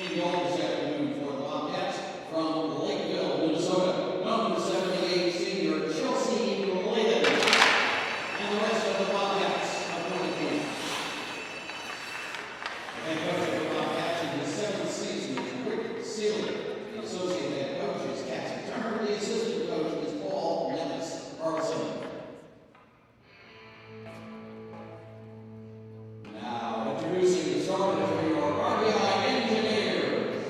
the goal this afternoon for the Bobcats from Lakeville, Minnesota, number 78 senior Chelsea Layden, and the rest of the Bobcats of Quinnipiac. The head coach of the Bobcats in his 7th season is Rick Sealy. The associate head coach is Cassie Turner. The assistant coach is Paul Dennis Carlson. Now introducing the starters for your RPI engineers.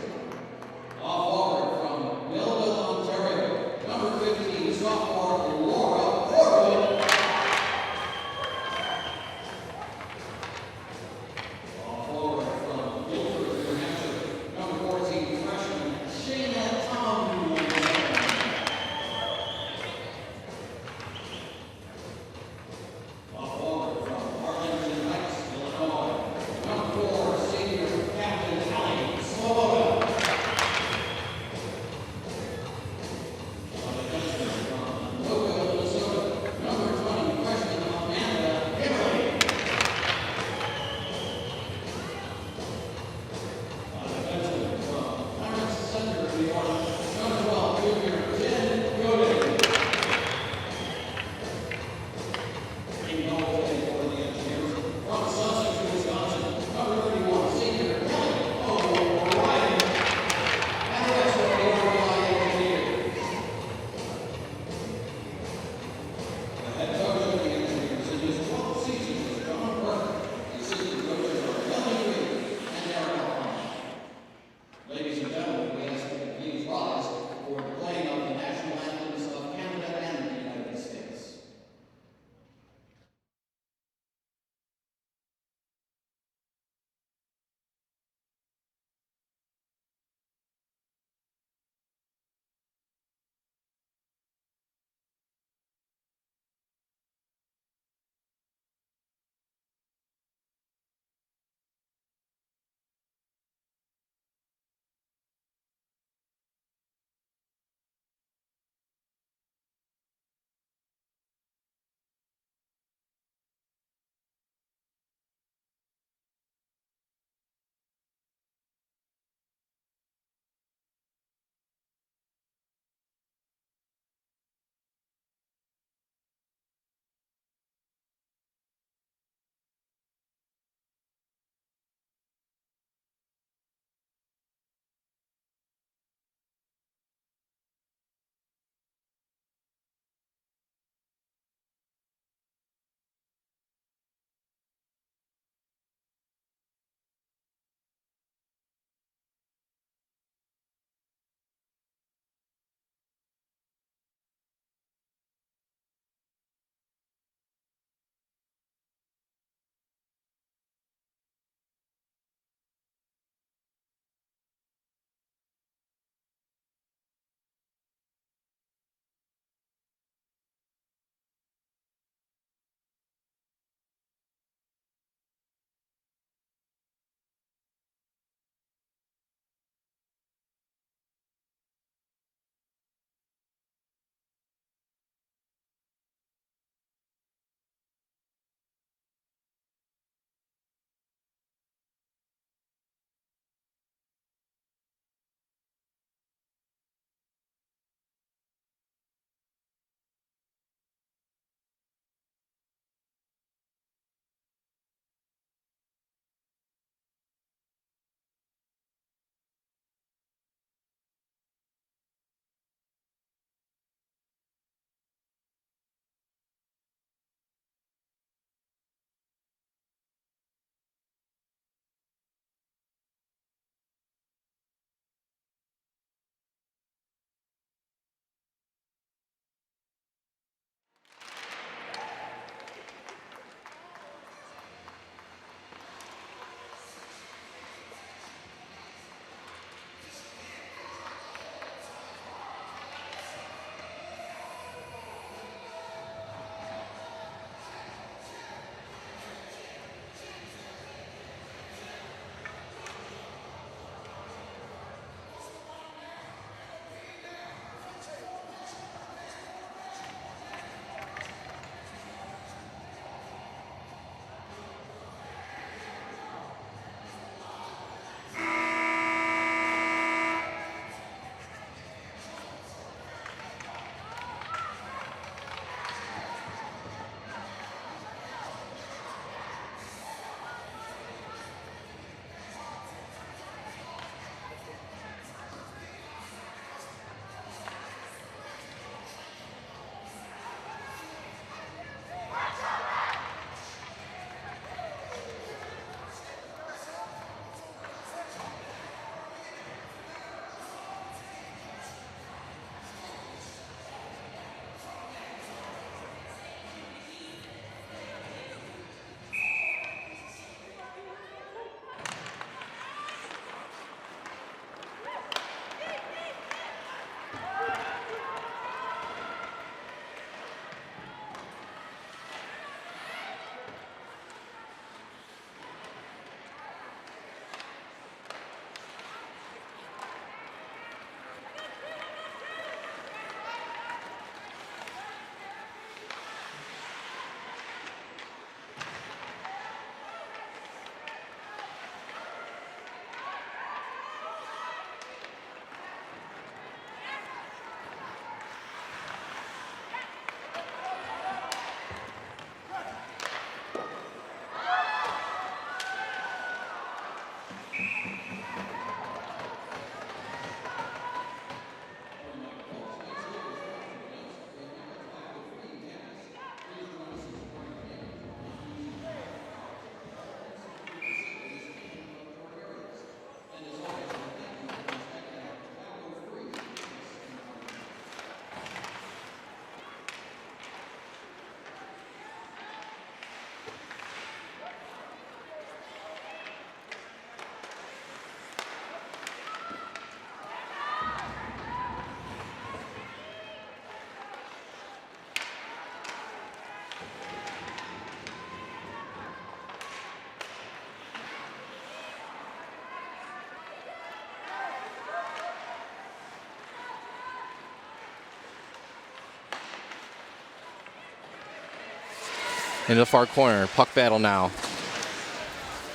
into the far corner. Puck battle now.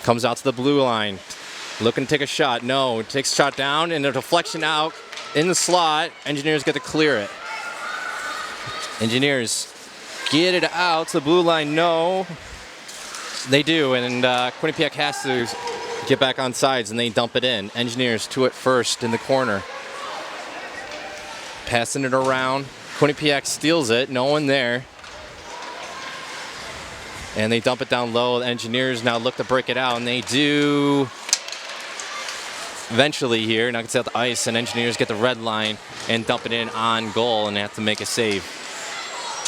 Comes out to the blue line. Looking to take a shot. No, takes a shot down and a deflection out in the slot. Engineers get to clear it. Engineers get it out to the blue line. No, they do, and Quinnipiac has to get back on sides, and they dump it in. Engineers to it first in the corner. Passing it around. Quinnipiac steals it. No one there. And they dump it down low. The Engineers now look to break it out, and they do eventually here. Now it's out the ice, and Engineers get the red line and dump it in on goal, and they have to make a save.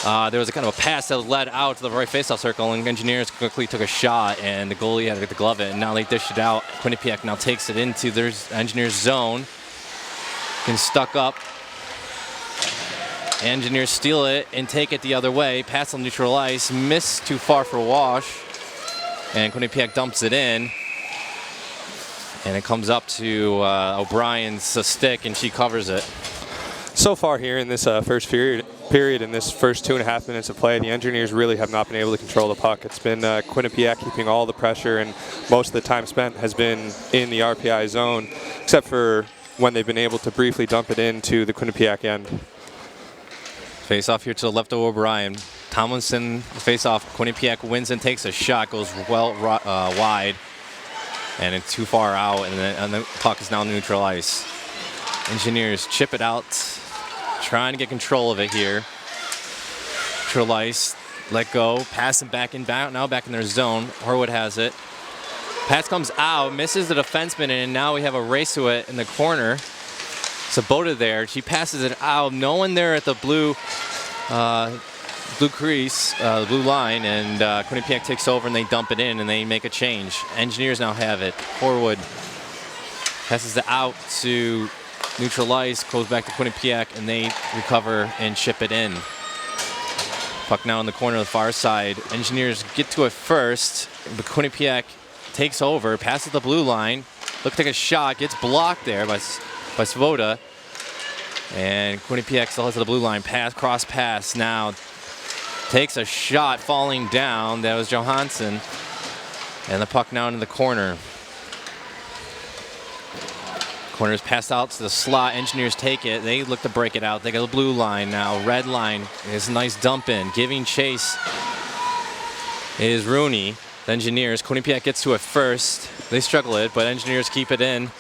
There was a kind of a pass that led out to the right faceoff circle, and Engineers quickly took a shot, and the goalie had to get the glove it, and now they dish it out. Quinnipiac now takes it into their Engineers zone. Getting stuck up. Engineers steal it and take it the other way. Pass on neutral ice. Miss too far for Wash. And Quinnipiac dumps it in. And it comes up to O'Brien's stick, and she covers it. So far here in this first period, in this first 2.5 minutes of play, the Engineers really have not been able to control the puck. It's been Quinnipiac keeping all the pressure, and most of the time spent has been in the RPI zone, except for when they've been able to briefly dump it into the Quinnipiac end. Face off here to the left of O'Brien. Tomlinson face off. Quinnipiac wins and takes a shot, goes well wide, and it's too far out, and the puck is now on neutral ice. Engineers chip it out, trying to get control of it here. Neutral ice, let go, passing back in, now back in their zone. Horwood has it. Pass comes out, misses the defenseman, and now we have a race to it in the corner. Sabota there, she passes it out. No one there at the blue crease, the blue line, and Quinnipiac takes over and they dump it in and they make a change. Engineers now have it. Forward passes it out to neutral ice, goes back to Quinnipiac, and they recover and chip it in. Puck now in the corner of the far side. Engineers get to it first, but Quinnipiac takes over, passes the blue line, look to take a shot, gets blocked there by Svoboda, and Quinnipiac still has the blue line. Cross pass now. Takes a shot falling down. That was Johansson. And the puck now into the corner. Corner's passed out to the slot. Engineers take it. They look to break it out. They got the blue line now. Red line is a nice dump in. Giving chase is Rooney. The Engineers. Quinnipiac gets to it first. They struggle it, but Engineers keep it in.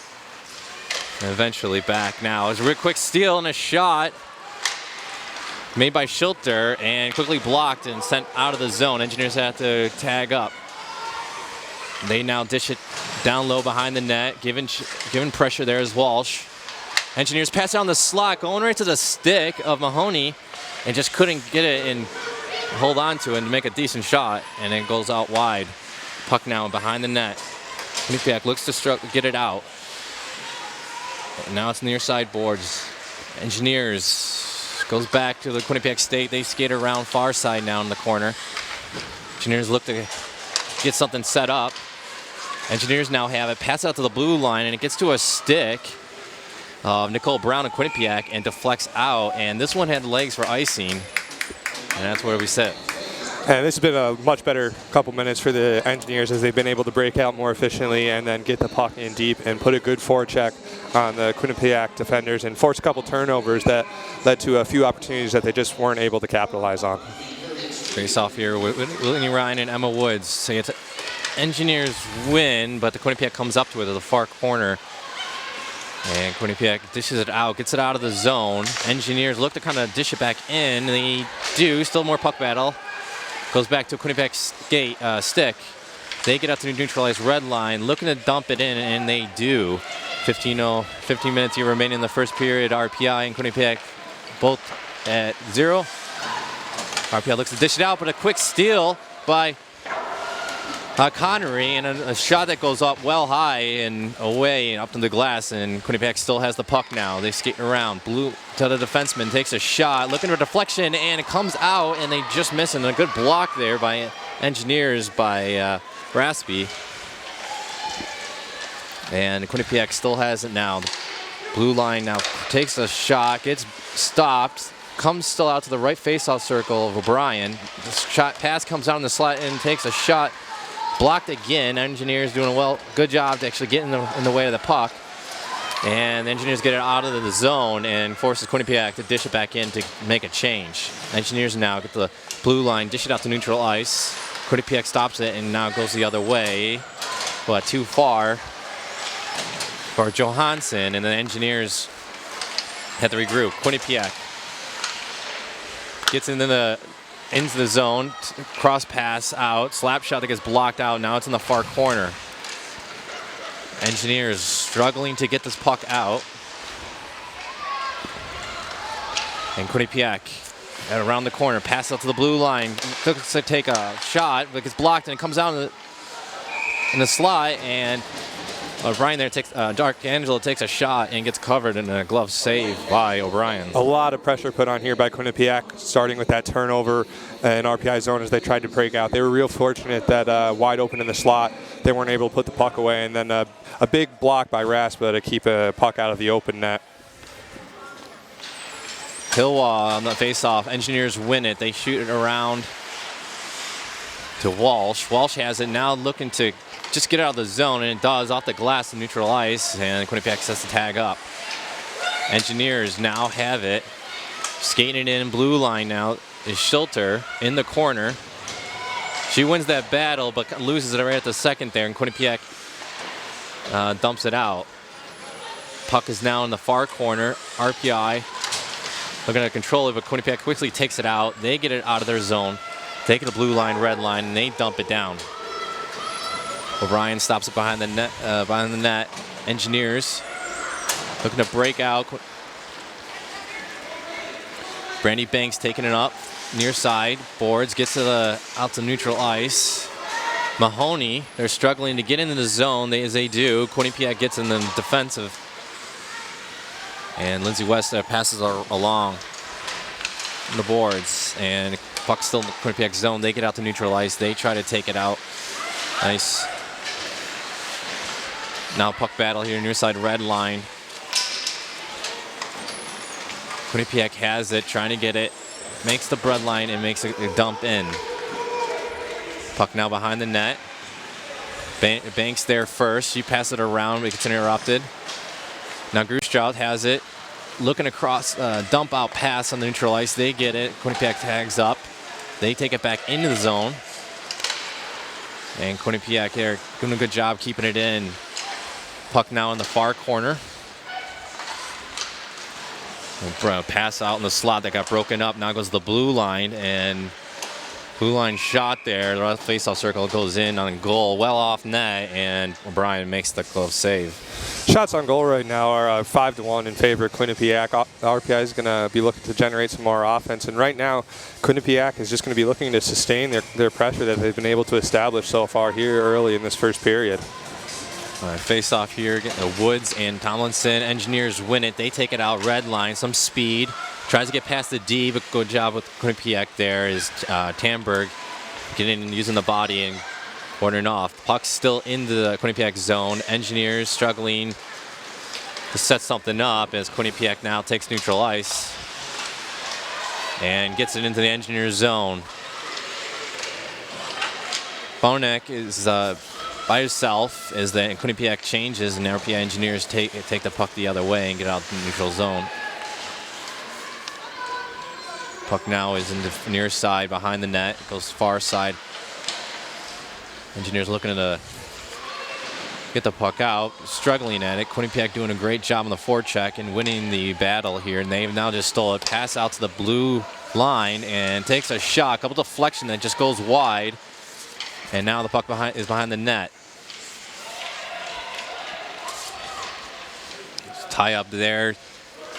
And eventually back now. It's a real quick steal and a shot made by Schilter and quickly blocked and sent out of the zone. Engineers have to tag up. They now dish it down low behind the net, given pressure there is Walsh. Engineers pass it on the slot, going right to the stick of Mahoney, and just couldn't get it and hold on to it and make a decent shot, and it goes out wide. Puck now behind the net. Quinnipiac looks to get it out. And now it's near side boards. Engineers goes back to the Quinnipiac State. They skate around far side now in the corner. Engineers look to get something set up. Engineers now have it. Pass out to the blue line, and it gets to a stick of Nicole Brown and Quinnipiac and deflects out. And this one had legs for icing. And that's where we sit. And this has been a much better couple minutes for the Engineers as they've been able to break out more efficiently and then get the puck in deep and put a good forecheck on the Quinnipiac defenders and force a couple turnovers that led to a few opportunities that they just weren't able to capitalize on. Face off here with Whitney Ryan and Emma Woods. So it's Engineers win, but the Quinnipiac comes up to it at the far corner. And Quinnipiac dishes it out, gets it out of the zone. Engineers look to kind of dish it back in. They do, still more puck battle. Goes back to Quinnipiac stick. They get out to the neutralized red line, looking to dump it in, and they do. 15 minutes here remaining in the first period. RPI and Quinnipiac both at 0. RPI looks to dish it out, but a quick steal by Connery, and a shot that goes up well high and away and up to the glass, and Quinnipiac still has the puck now. They skate around. Blue to the defenseman, takes a shot, looking for a deflection, and it comes out, and they just miss it. And a good block there by Engineers by Raspy. And Quinnipiac still has it now. The blue line now takes a shot, gets stopped, comes still out to the right face-off circle of O'Brien. The shot pass comes out in the slot and takes a shot. Blocked again. Engineers doing a good job to actually get in the way of the puck. And the Engineers get it out of the zone and forces Quinnipiac to dish it back in to make a change. Engineers now get the blue line, dish it out to neutral ice. Quinnipiac stops it and now goes the other way. But too far for Johansson, and the Engineers have to regroup. Quinnipiac gets into the zone, cross pass out, slap shot that gets blocked out. Now it's in the far corner. Engineers struggling to get this puck out. And Quinnipiac around the corner, pass out to the blue line, looks to take a shot, but gets blocked and it comes out in the slot, and O'Brien there takes, D'Angelo takes a shot and gets covered in a glove save by O'Brien. A lot of pressure put on here by Quinnipiac, starting with that turnover in RPI zone as they tried to break out. They were real fortunate that wide open in the slot, they weren't able to put the puck away, and then a big block by Raspa to keep a puck out of the open net. Hilwa on the face-off. Engineers win it. They shoot it around to Walsh. Walsh has it now, looking to just get out of the zone, and it does off the glass to neutral ice, and Quinnipiac sets the tag up. Engineers now have it. Skating it in blue line now is Schilter in the corner. She wins that battle, but loses it right at the second there, and Quinnipiac dumps it out. Puck is now in the far corner. RPI looking to control it, but Quinnipiac quickly takes it out. They get it out of their zone. Take it to blue line, red line, and they dump it down. O'Brien stops it behind the net. Engineers looking to break out. Brandy Banks taking it up near side. Boards gets out to neutral ice. Mahoney, they're struggling to get into the zone as they do. Quinnipiac gets in the defensive. And Lindsey West passes along the boards. And puck still in the Quinnipiac zone. They get out to neutral ice. They try to take it out. Nice. Now puck battle here near side red line. Quinnipiac has it, trying to get it. Makes the bread line and makes a dump in. Puck now behind the net. Banks there first. She passes it around, but it gets interrupted. Now Grustrout has it. Looking across, dump out pass on the neutral ice. They get it. Quinnipiac tags up. They take it back into the zone. And Quinnipiac there doing a good job keeping it in. Puck now in the far corner. Pass out in the slot that got broken up. Now goes the blue line, and blue line shot there. The face-off circle goes in on goal, well off net, and O'Brien makes the glove save. Shots on goal right now are 5-1 in favor of Quinnipiac. RPI is going to be looking to generate some more offense, and right now Quinnipiac is just going to be looking to sustain their pressure that they've been able to establish so far here early in this first period. All right, face off here, Woods and Tomlinson. Engineers win it. They take it out, red line, some speed. Tries to get past the D, but good job with Quinnipiac there is Tamberg getting and using the body and cornering off. Puck's still in the Quinnipiac zone. Engineers struggling to set something up as Quinnipiac now takes neutral ice and gets it into the Engineers zone. Bonek is by himself as the Quinnipiac changes, and RPI Engineers take the puck the other way and get out the neutral zone. Puck now is in the near side behind the net, goes far side. Engineers looking to get the puck out, struggling at it. Quinnipiac doing a great job on the forecheck and winning the battle here, and they've now just stole it. Pass out to the blue line and takes a shot, couple deflection that just goes wide. And now the puck is behind the net. Tie up there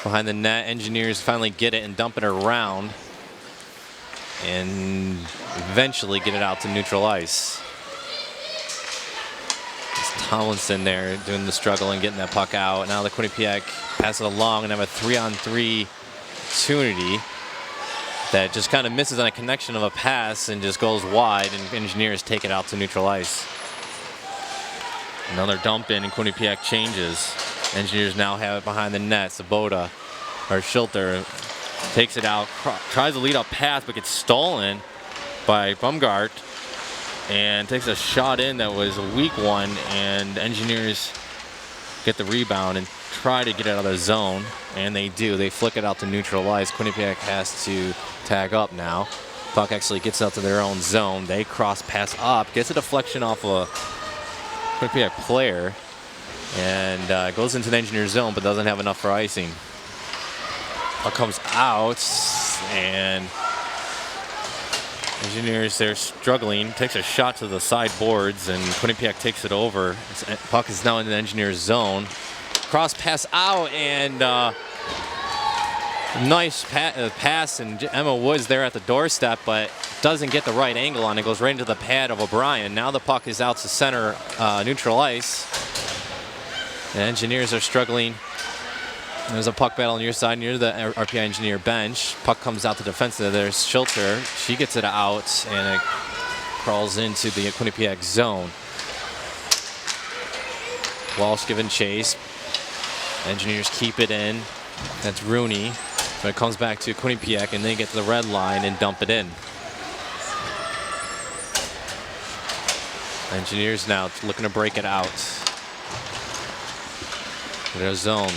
behind the net. Engineers finally get it and dump it around and eventually get it out to neutral ice. It's Tomlinson there doing the struggle and getting that puck out. Now the Quinnipiac pass it along and have a 3-on-3 opportunity that just kind of misses on a connection of a pass and just goes wide, and Engineers take it out to neutral ice. Another dump in, and Quinnipiac changes. Engineers now have it behind the net. Sabota, or Schilter, takes it out, tries to lead up pass, but gets stolen by Bumgart, and takes a shot in that was a weak one, and Engineers get the rebound and try to get it out of the zone, and they do. They flick it out to neutral ice. Quinnipiac has to tag up now. Puck actually gets out to their own zone. They cross pass up, gets a deflection off a Quinnipiac player, and goes into the Engineer zone, but doesn't have enough for icing. Puck comes out, and Engineers, they're struggling. Takes a shot to the side boards, and Quinnipiac takes it over. Puck is now in the Engineers zone. Cross pass out, and nice pass, and Emma Woods there at the doorstep, but doesn't get the right angle on it. Goes right into the pad of O'Brien. Now the puck is out to center neutral ice. The Engineers are struggling. There's a puck battle on your side near the RPI Engineer bench. Puck comes out to defensive. There's Schulter. She gets it out, and it crawls into the Quinnipiac zone. Walsh giving chase. Engineers keep it in. That's Rooney. But it comes back to Quinnipiac, and they get to the red line and dump it in. Engineers now looking to break it out. Their zone.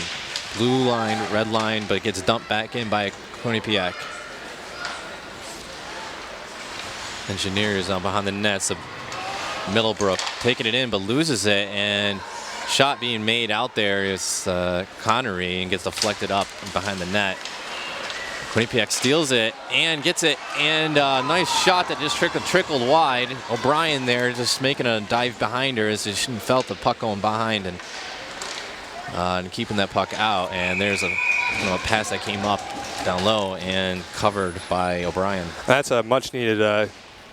Blue line, red line, but it gets dumped back in by Quinnipiac. Engineers behind the nets of Middlebrook, taking it in, but loses it, and shot being made out there is Connery, and gets deflected up behind the net. Quinnipiac steals it and gets it, and nice shot that just trickled wide. O'Brien there just making a dive behind her as she felt the puck going behind, and keeping that puck out. And there's a pass that came up down low and covered by O'Brien. That's a much needed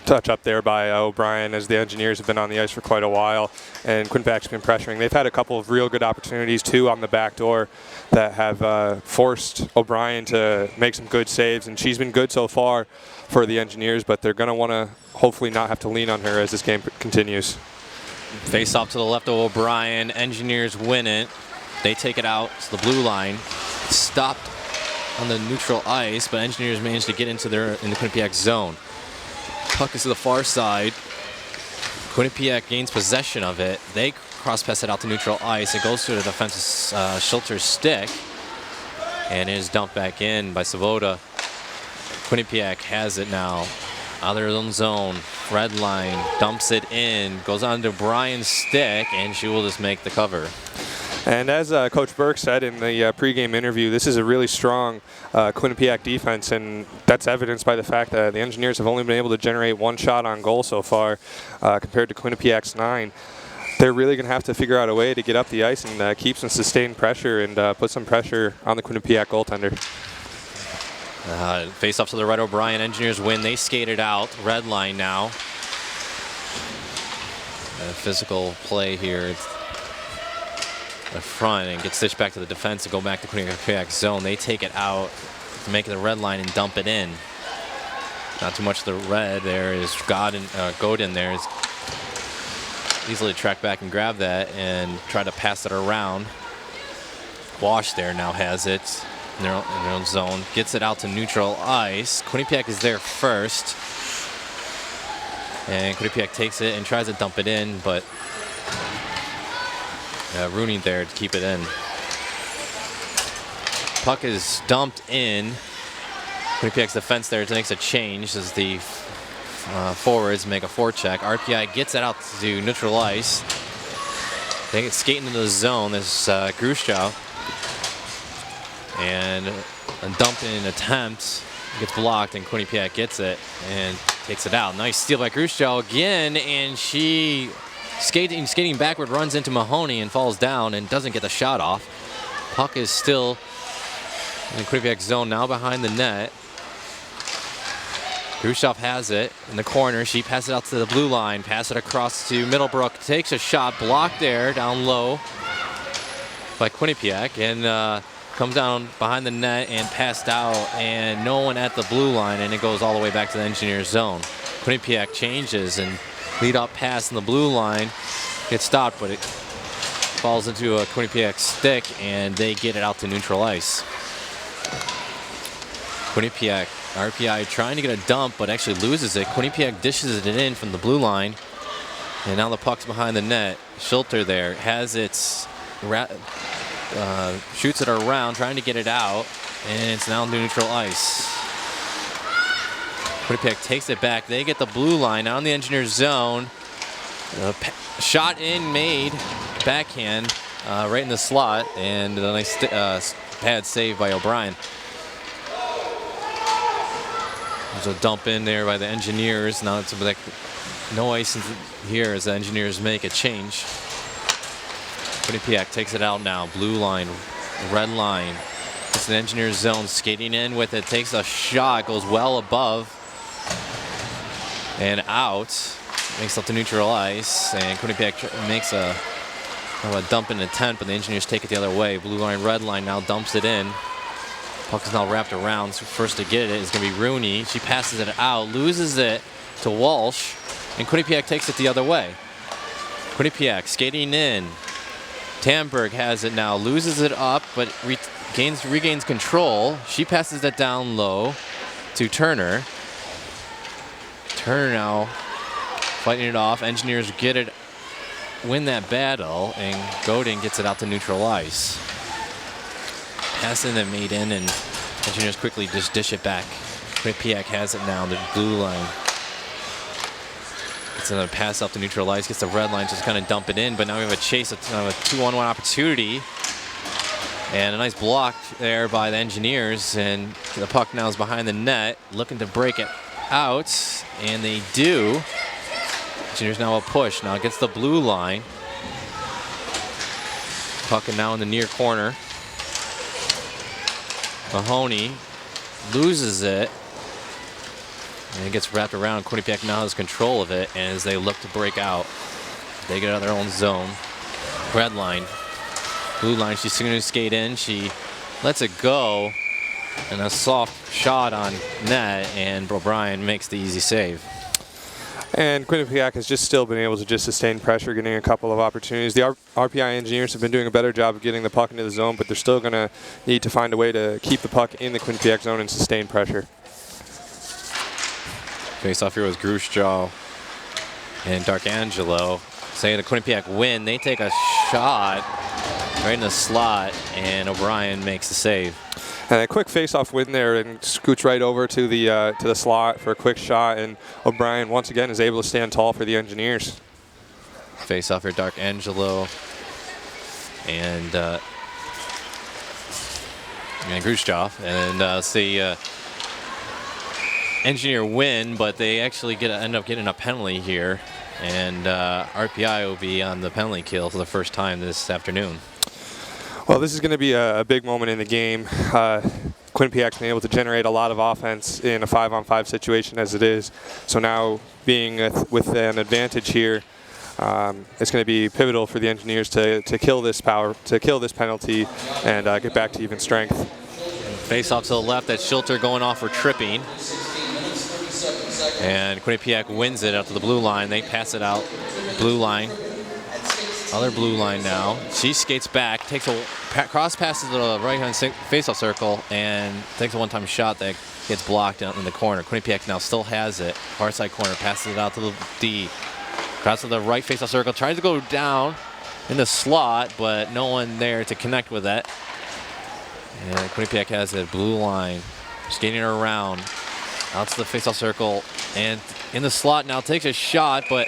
touch up there by O'Brien, as the Engineers have been on the ice for quite a while, and Quinnipiac's been pressuring. They've had a couple of real good opportunities too on the back door that have forced O'Brien to make some good saves, and she's been good so far for the Engineers, but they're going to want to hopefully not have to lean on her as this game continues. Face off to the left of O'Brien. Engineers win it. They take it out to the blue line. Stopped on the neutral ice, but Engineers managed to get into the Quinnipiac zone. Puck is to the far side. Quinnipiac gains possession of it. They cross pass it out to neutral ice. It goes to the defense's Schulter's stick, and it is dumped back in by Savoda. Quinnipiac has it now. Out of their own zone. Red line, dumps it in, goes on to Brian's stick, and she will just make the cover. And as Coach Burke said in the pregame interview, this is a really strong Quinnipiac defense, and that's evidenced by the fact that the Engineers have only been able to generate one shot on goal so far compared to Quinnipiac's 9. They're really going to have to figure out a way to get up the ice and keep some sustained pressure and put some pressure on the Quinnipiac goaltender. Face off to the right, O'Brien. Engineers win. They skate it out. Red line now. Physical play here. The front, and gets stitched back to the defense to go back to Quinnipiac zone. They take it out to make it the red line and dump it in. Not too much of the red. There is Godin there is easily track back and grab that and try to pass it around. Walsh there now has it in their own zone. Gets it out to neutral ice. Quinnipiac is there first. And Quinnipiac takes it and tries to dump it in, but Rooney there to keep it in. Puck is dumped in. Quinnipiac's defense there makes a change as the forwards make a forecheck. RPI gets it out to neutral ice. They get skating into the zone. There's Gruschow. And a dump in attempt gets blocked, and Quinnipiac gets it and takes it out. Nice steal by Gruschow again, and she skating backward, runs into Mahoney and falls down and doesn't get the shot off. Puck is still in the Quinnipiac zone, now behind the net. Gruschow has it in the corner. She passes it out to the blue line, pass it across to Middlebrook, takes a shot, blocked there, down low by Quinnipiac, and comes down behind the net and passed out, and no one at the blue line, and it goes all the way back to the Engineers zone. Quinnipiac changes, and lead up pass in the blue line gets stopped, but it falls into a Quinnipiac stick, and they get it out to neutral ice. Quinnipiac, RPI trying to get a dump, but actually loses it. Quinnipiac dishes it in from the blue line. And now the puck's behind the net. Schulter there has its, shoots it around, trying to get it out. And it's now neutral ice. Quinnipiac takes it back. They get the blue line out in the Engineers zone. Shot in, made, backhand, right in the slot. And a nice pad save by O'Brien. There's a dump in there by the Engineers. Now it's like no ice here as the Engineers make a change. Quinnipiac takes it out now. Blue line, red line. It's an Engineers zone, skating in with it. Takes a shot, goes well above and out. Makes up to neutral ice, and Quinnipiac makes a dump in attempt, but the Engineers take it the other way. Blue line, red line now dumps it in. Puck is now wrapped around, so first to get it is going to be Rooney. She passes it out, loses it to Walsh, and Quinnipiac takes it the other way. Quinnipiac skating in. Tamberg has it now, loses it up, but regains control. She passes that down low to Turner. Turner now fighting it off. Engineers get it, win that battle, and Godin gets it out to neutral ice. Pass in that made in, and Engineers quickly just dish it back. Quinnipiac has it now, the blue line. It's going to pass up to neutral ice, gets the red line, just kind of dump it in, but now we have a chase, a 2-on-1 opportunity. And a nice block there by the Engineers, and the puck now is behind the net, looking to break it out, and they do. Engineers now a push, now gets the blue line. Puck now in the near corner. Mahoney loses it, and it gets wrapped around. Quinnipiac now has control of it, and as they look to break out, they get out of their own zone. Red line, blue line, she's going to skate in. She lets it go, and a soft shot on net, and O'Brien makes the easy save. And Quinnipiac has just still been able to just sustain pressure, getting a couple of opportunities. The RPI Engineers have been doing a better job of getting the puck into the zone, but they're still going to need to find a way to keep the puck in the Quinnipiac zone and sustain pressure. Face-off here was Grusjaw and D'Arcangelo. Say the Quinnipiac win. They take a shot right in the slot, and O'Brien makes the save. And a quick face-off win there, and scoots right over to the slot for a quick shot, and O'Brien once again is able to stand tall for the Engineers. Face-off here, D'Arcangelo and Grusjaw, and see Engineer win, but they actually end up getting a penalty here, and RPI will be on the penalty kill for the first time this afternoon. Well, this is going to be a big moment in the game. Quinnipiac's been able to generate a lot of offense in a 5-on-5 situation as it is. So now being with an advantage here, it's going to be pivotal for the Engineers to kill this penalty, and get back to even strength. Face off to the left, that's Schulter going off for tripping. And Quinnipiac wins it out to the blue line. They pass it out, blue line. Other blue line now. She skates back, takes a cross passes to the right-hand face-off circle, and takes a one-time shot that gets blocked out in the corner. Quinnipiac now still has it. Far side corner, passes it out to the D. Cross to the right face-off circle, tries to go down in the slot, but no one there to connect with that. And Quinnipiac has a blue line, skating around, out to the face-off circle, and in the slot now takes a shot, but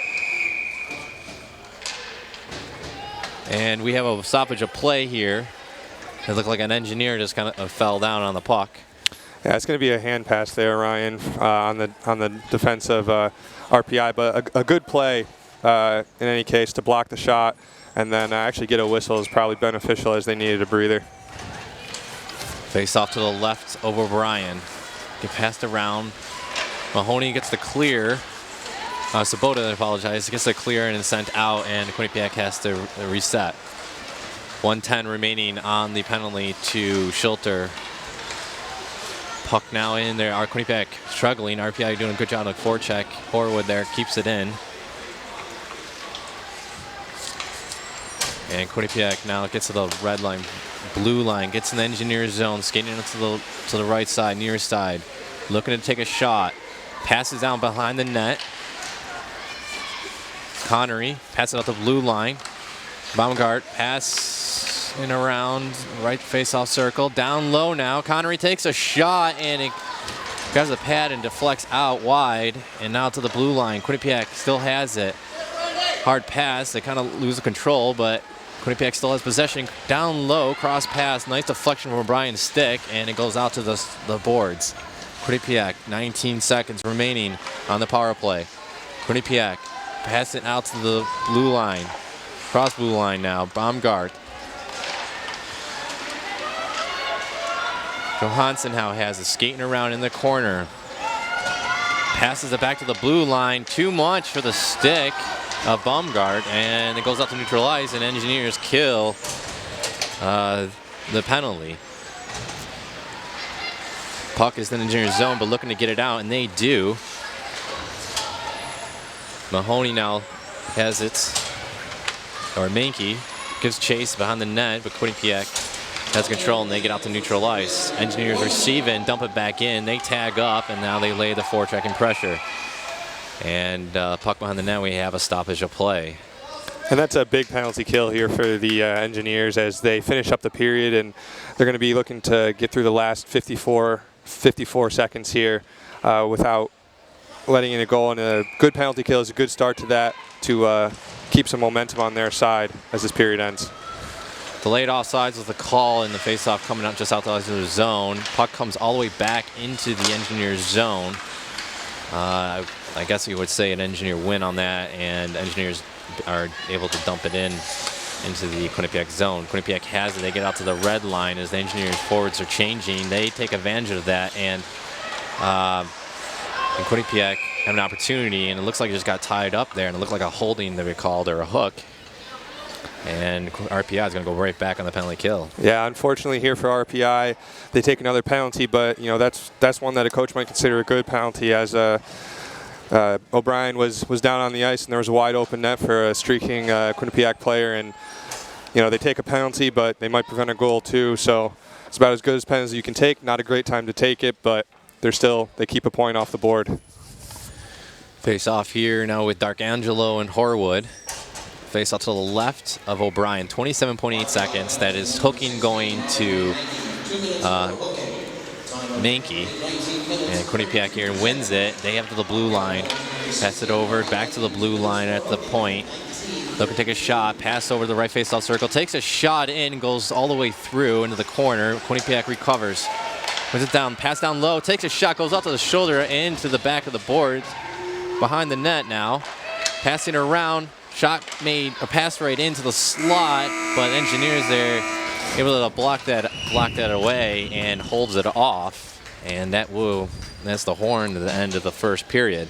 and we have a stoppage of play here. It looked like an Engineer just kind of fell down on the puck. Yeah, it's going to be a hand pass there, Ryan, on the defense of RPI, but a good play in any case to block the shot and then actually get a whistle is probably beneficial as they needed a breather. Face off to the left over O'Brien. Get passed around. Mahoney gets the clear. Sabota, I apologize, gets the clear and sent out, and Quinnipiac has to reset. 1:10 remaining on the penalty to Schulter. Puck now in there. Our Quinnipiac struggling. RPI doing a good job on the forecheck. Horwood there keeps it in. And Quinnipiac now gets to the red line, blue line, gets in the engineer zone, skating to the right side, near side, looking to take a shot. Passes down behind the net. Connery passes out the blue line. Baumgart pass in around right face-off circle. Down low now. Connery takes a shot and it grabs the pad and deflects out wide. And now to the blue line. Quinnipiac still has it. Hard pass. They kind of lose the control, but Quinnipiac still has possession. Down low, cross pass. Nice deflection from O'Brien's stick, and it goes out to the boards. Quinnipiac, 19 seconds remaining on the power play. Quinnipiac pass it out to the blue line. Cross blue line now. Baumgart. Johansson now has it, skating around in the corner. Passes it back to the blue line. Too much for the stick of Baumgart, and it goes out to neutral ice, and Engineers kill the penalty. Puck is in the Engineers zone, but looking to get it out, and they do. Mahoney now has it, or Mankey gives chase behind the net, but Quinnipiac has control, and they get out to neutral ice. Engineers receive it and dump it back in. They tag up, and now they lay the forechecking pressure. And puck behind the net, we have a stoppage of play. And that's a big penalty kill here for the Engineers as they finish up the period, and they're going to be looking to get through the last 54 seconds here without letting in a goal. And a good penalty kill is a good start to that to keep some momentum on their side as this period ends. Delayed offsides with a call in the faceoff coming out just outside of the zone. Puck comes all the way back into the Engineers zone. I guess you would say an Engineer win on that, and Engineers are able to dump it into the Quinnipiac zone. Quinnipiac has it. They get out to the red line as the Engineers forwards are changing. They take advantage of that, and Quinnipiac have an opportunity, and it looks like it just got tied up there, and it looked like a holding that we called, or a hook. And RPI is going to go right back on the penalty kill. Yeah, unfortunately here for RPI, they take another penalty, but you know that's one that a coach might consider a good penalty, as O'Brien was down on the ice and there was a wide open net for a streaking Quinnipiac player, and you know they take a penalty, but they might prevent a goal too. So it's about as good as penalty as you can take. Not a great time to take it, but they keep a point off the board. Face off here now with Darkangelo and Horwood. Face off to the left of O'Brien, 27.8 seconds. That is hooking going to Mankey. And Quinnipiac here wins it. They have to the blue line. Pass it over, back to the blue line at the point. Looking to take a shot, pass over the right face-off circle. Takes a shot in, goes all the way through into the corner. Quinnipiac recovers. Puts it down, pass down low, takes a shot, goes out to the shoulder, into the back of the boards. Behind the net now. Passing around. Shot made, a pass right into the slot, but Engineers there able to block that away and holds it off. And that's the horn to the end of the first period.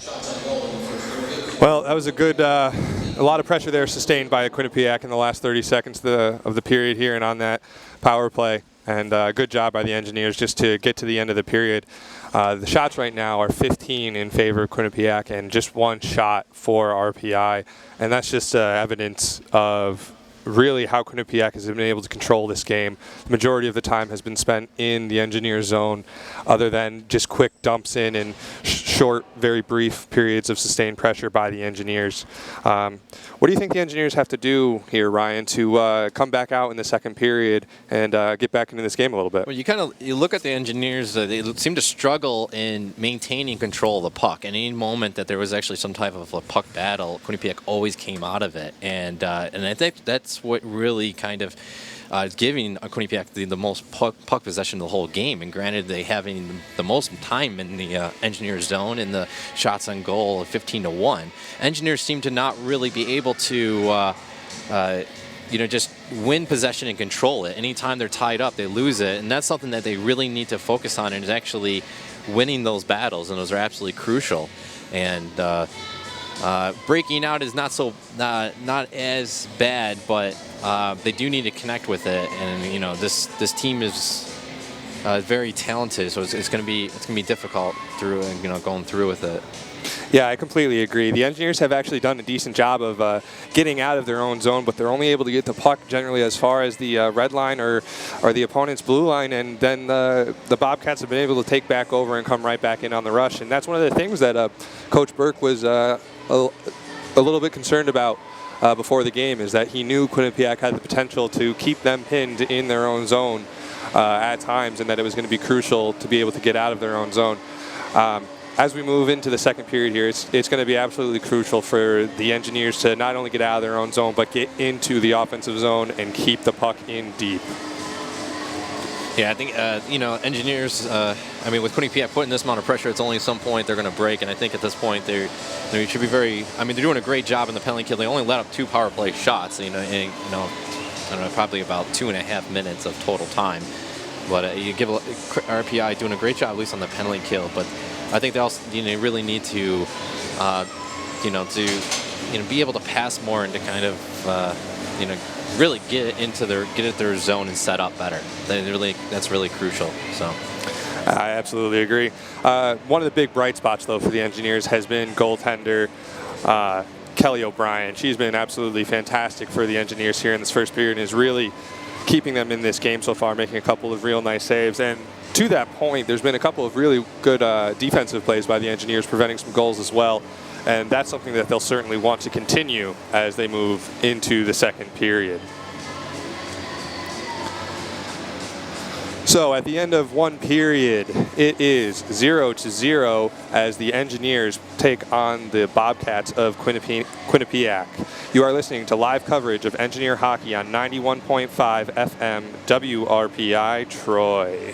Well, that was a lot of pressure there sustained by Quinnipiac in the last 30 seconds of the period here and on that power play. And good job by the Engineers just to get to the end of the period. The shots right now are 15 in favor of Quinnipiac and just one shot for RPI. And that's just evidence of really how Quinnipiac has been able to control this game. The majority of the time has been spent in the Engineer zone, other than just quick dumps in and short, very brief periods of sustained pressure by the Engineers. What do you think the Engineers have to do here, Ryan, to come back out in the second period and get back into this game a little bit? Well, you look at the Engineers, they seem to struggle in maintaining control of the puck. Any moment that there was actually some type of a puck battle, Quinnipiac always came out of it. And I think that's what really kind of giving Quinnipiac the most puck possession of the whole game. And granted, they having the most time in the Engineer zone and the shots on goal of 15-1. Engineers seem to not really be able to just win possession and control it. Anytime they're tied up, they lose it. And that's something that they really need to focus on, and is actually winning those battles. And those are absolutely crucial. And breaking out is not as bad, but they do need to connect with it. And this team is very talented, so it's going to be difficult going through with it. Yeah, I completely agree. The Engineers have actually done a decent job of getting out of their own zone, but they're only able to get the puck generally as far as the red line or the opponent's blue line, and then the Bobcats have been able to take back over and come right back in on the rush. And that's one of the things that Coach Burke was a little bit concerned about before the game, is that he knew Quinnipiac had the potential to keep them pinned in their own zone at times, and that it was going to be crucial to be able to get out of their own zone. As we move into the second period here, it's going to be absolutely crucial for the Engineers to not only get out of their own zone, but get into the offensive zone and keep the puck in deep. Yeah, I think, Engineers, with Quinnipiac putting this amount of pressure, it's only at some point they're going to break. And I think at this point, they should be they're doing a great job in the penalty kill. They only let up 2 power play shots, I don't know, probably about 2.5 minutes of total time. But you give RPI doing a great job, at least on the penalty kill. But I think they also really need to be able to pass more and to kind of really get at their zone and set up better. That's really crucial. So I absolutely agree. One of the big bright spots though for the Engineers has been goaltender Kelly O'Brien. She's been absolutely fantastic for the Engineers here in this first period and is really keeping them in this game so far, making a couple of real nice saves. And to that point, there's been a couple of really good defensive plays by the Engineers, preventing some goals as well. And that's something that they'll certainly want to continue as they move into the second period. So at the end of one period, it is 0-0 as the Engineers take on the Bobcats of Quinnipiac. You are listening to live coverage of Engineer hockey on 91.5 FM WRPI Troy.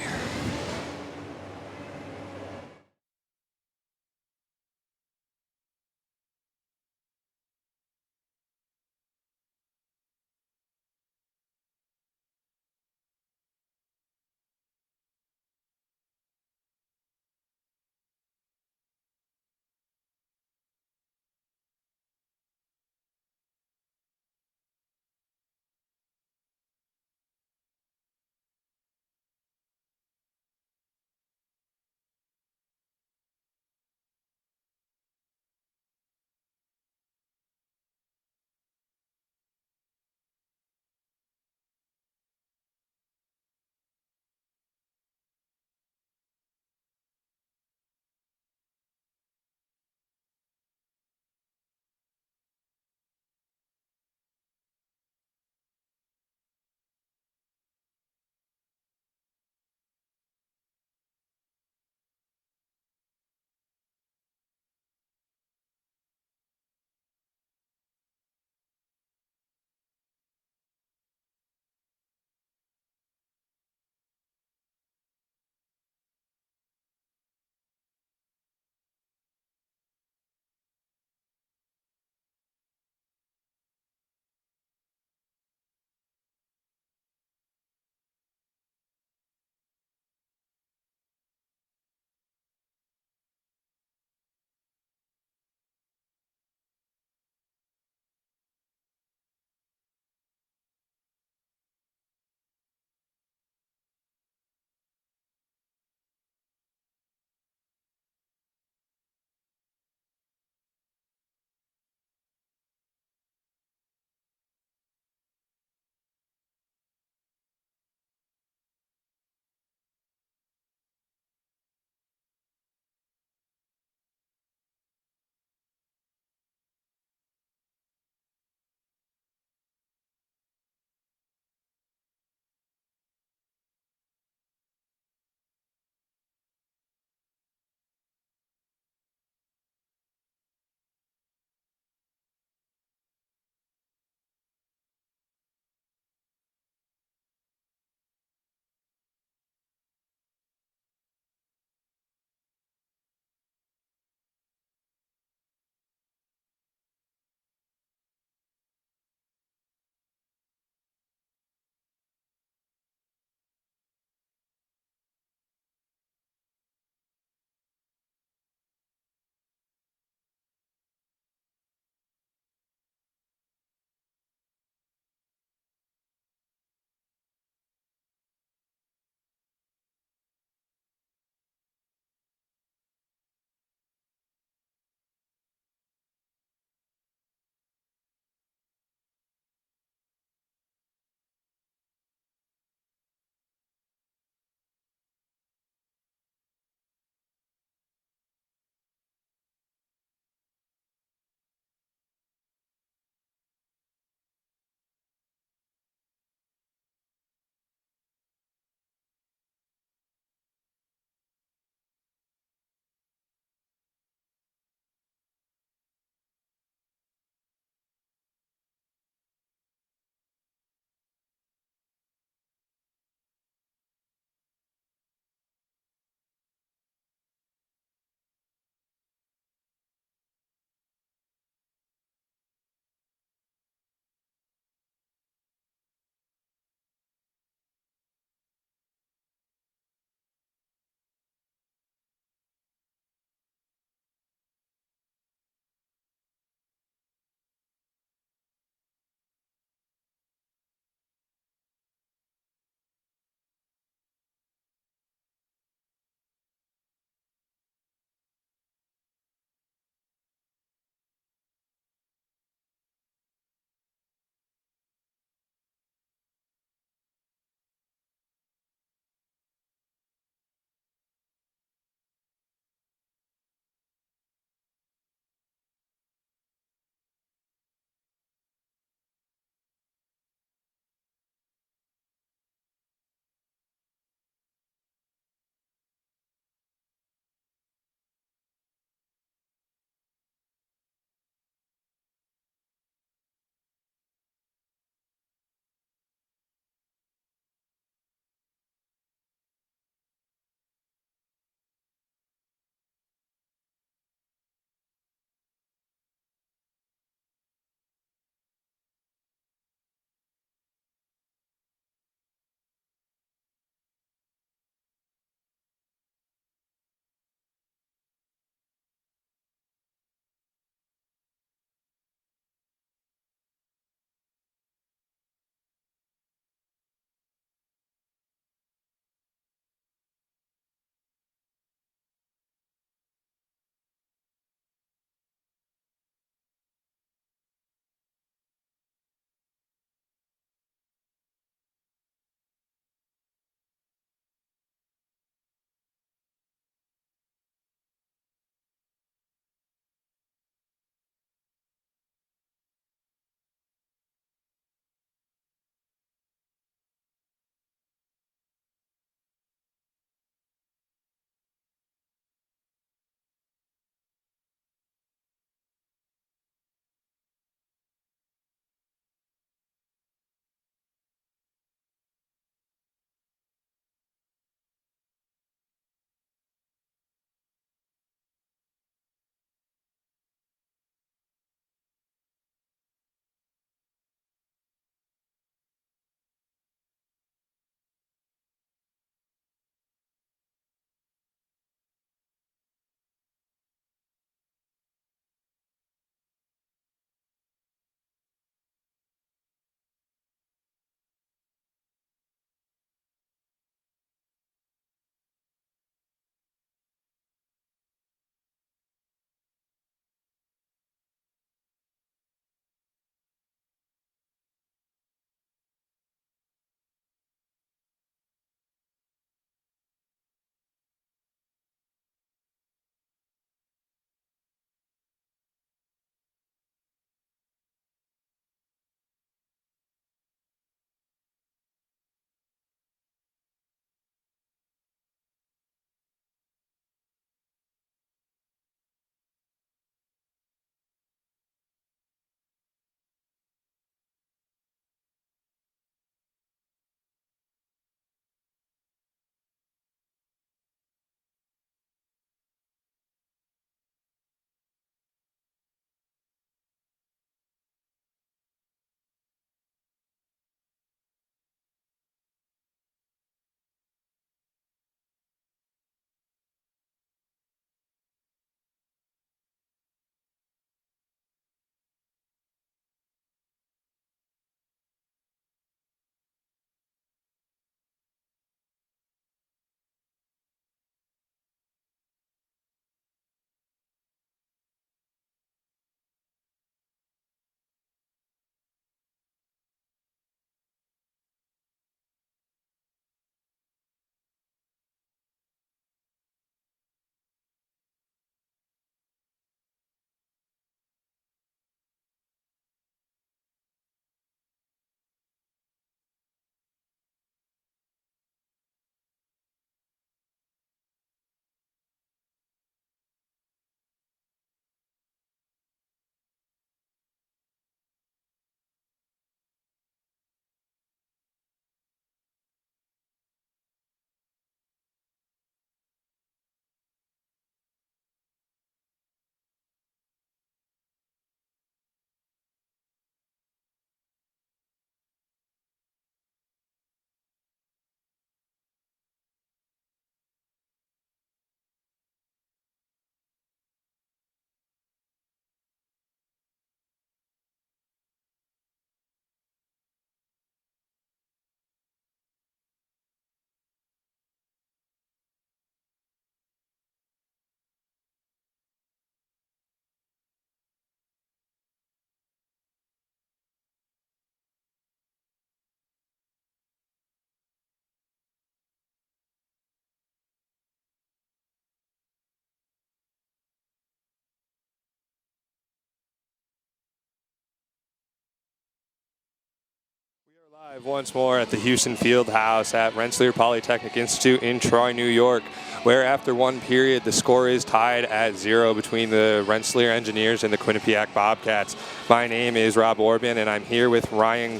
Live once more at the Houston Fieldhouse at Rensselaer Polytechnic Institute in Troy, New York, where after one period the score is tied at 0 between the Rensselaer Engineers and the Quinnipiac Bobcats. My name is Rob Orban and I'm here with Ryan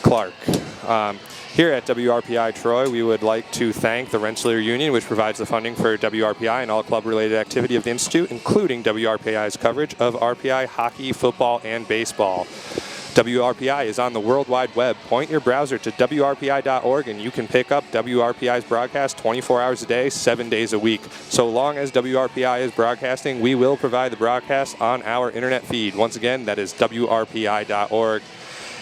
Clark. Here at WRPI Troy, we would like to thank the Rensselaer Union, which provides the funding for WRPI and all club-related activity of the Institute, including WRPI's coverage of RPI hockey, football, and baseball. WRPI is on the World Wide Web. Point your browser to WRPI.org and you can pick up WRPI's broadcast 24 hours a day, 7 days a week. So long as WRPI is broadcasting, we will provide the broadcast on our internet feed. Once again, that is WRPI.org.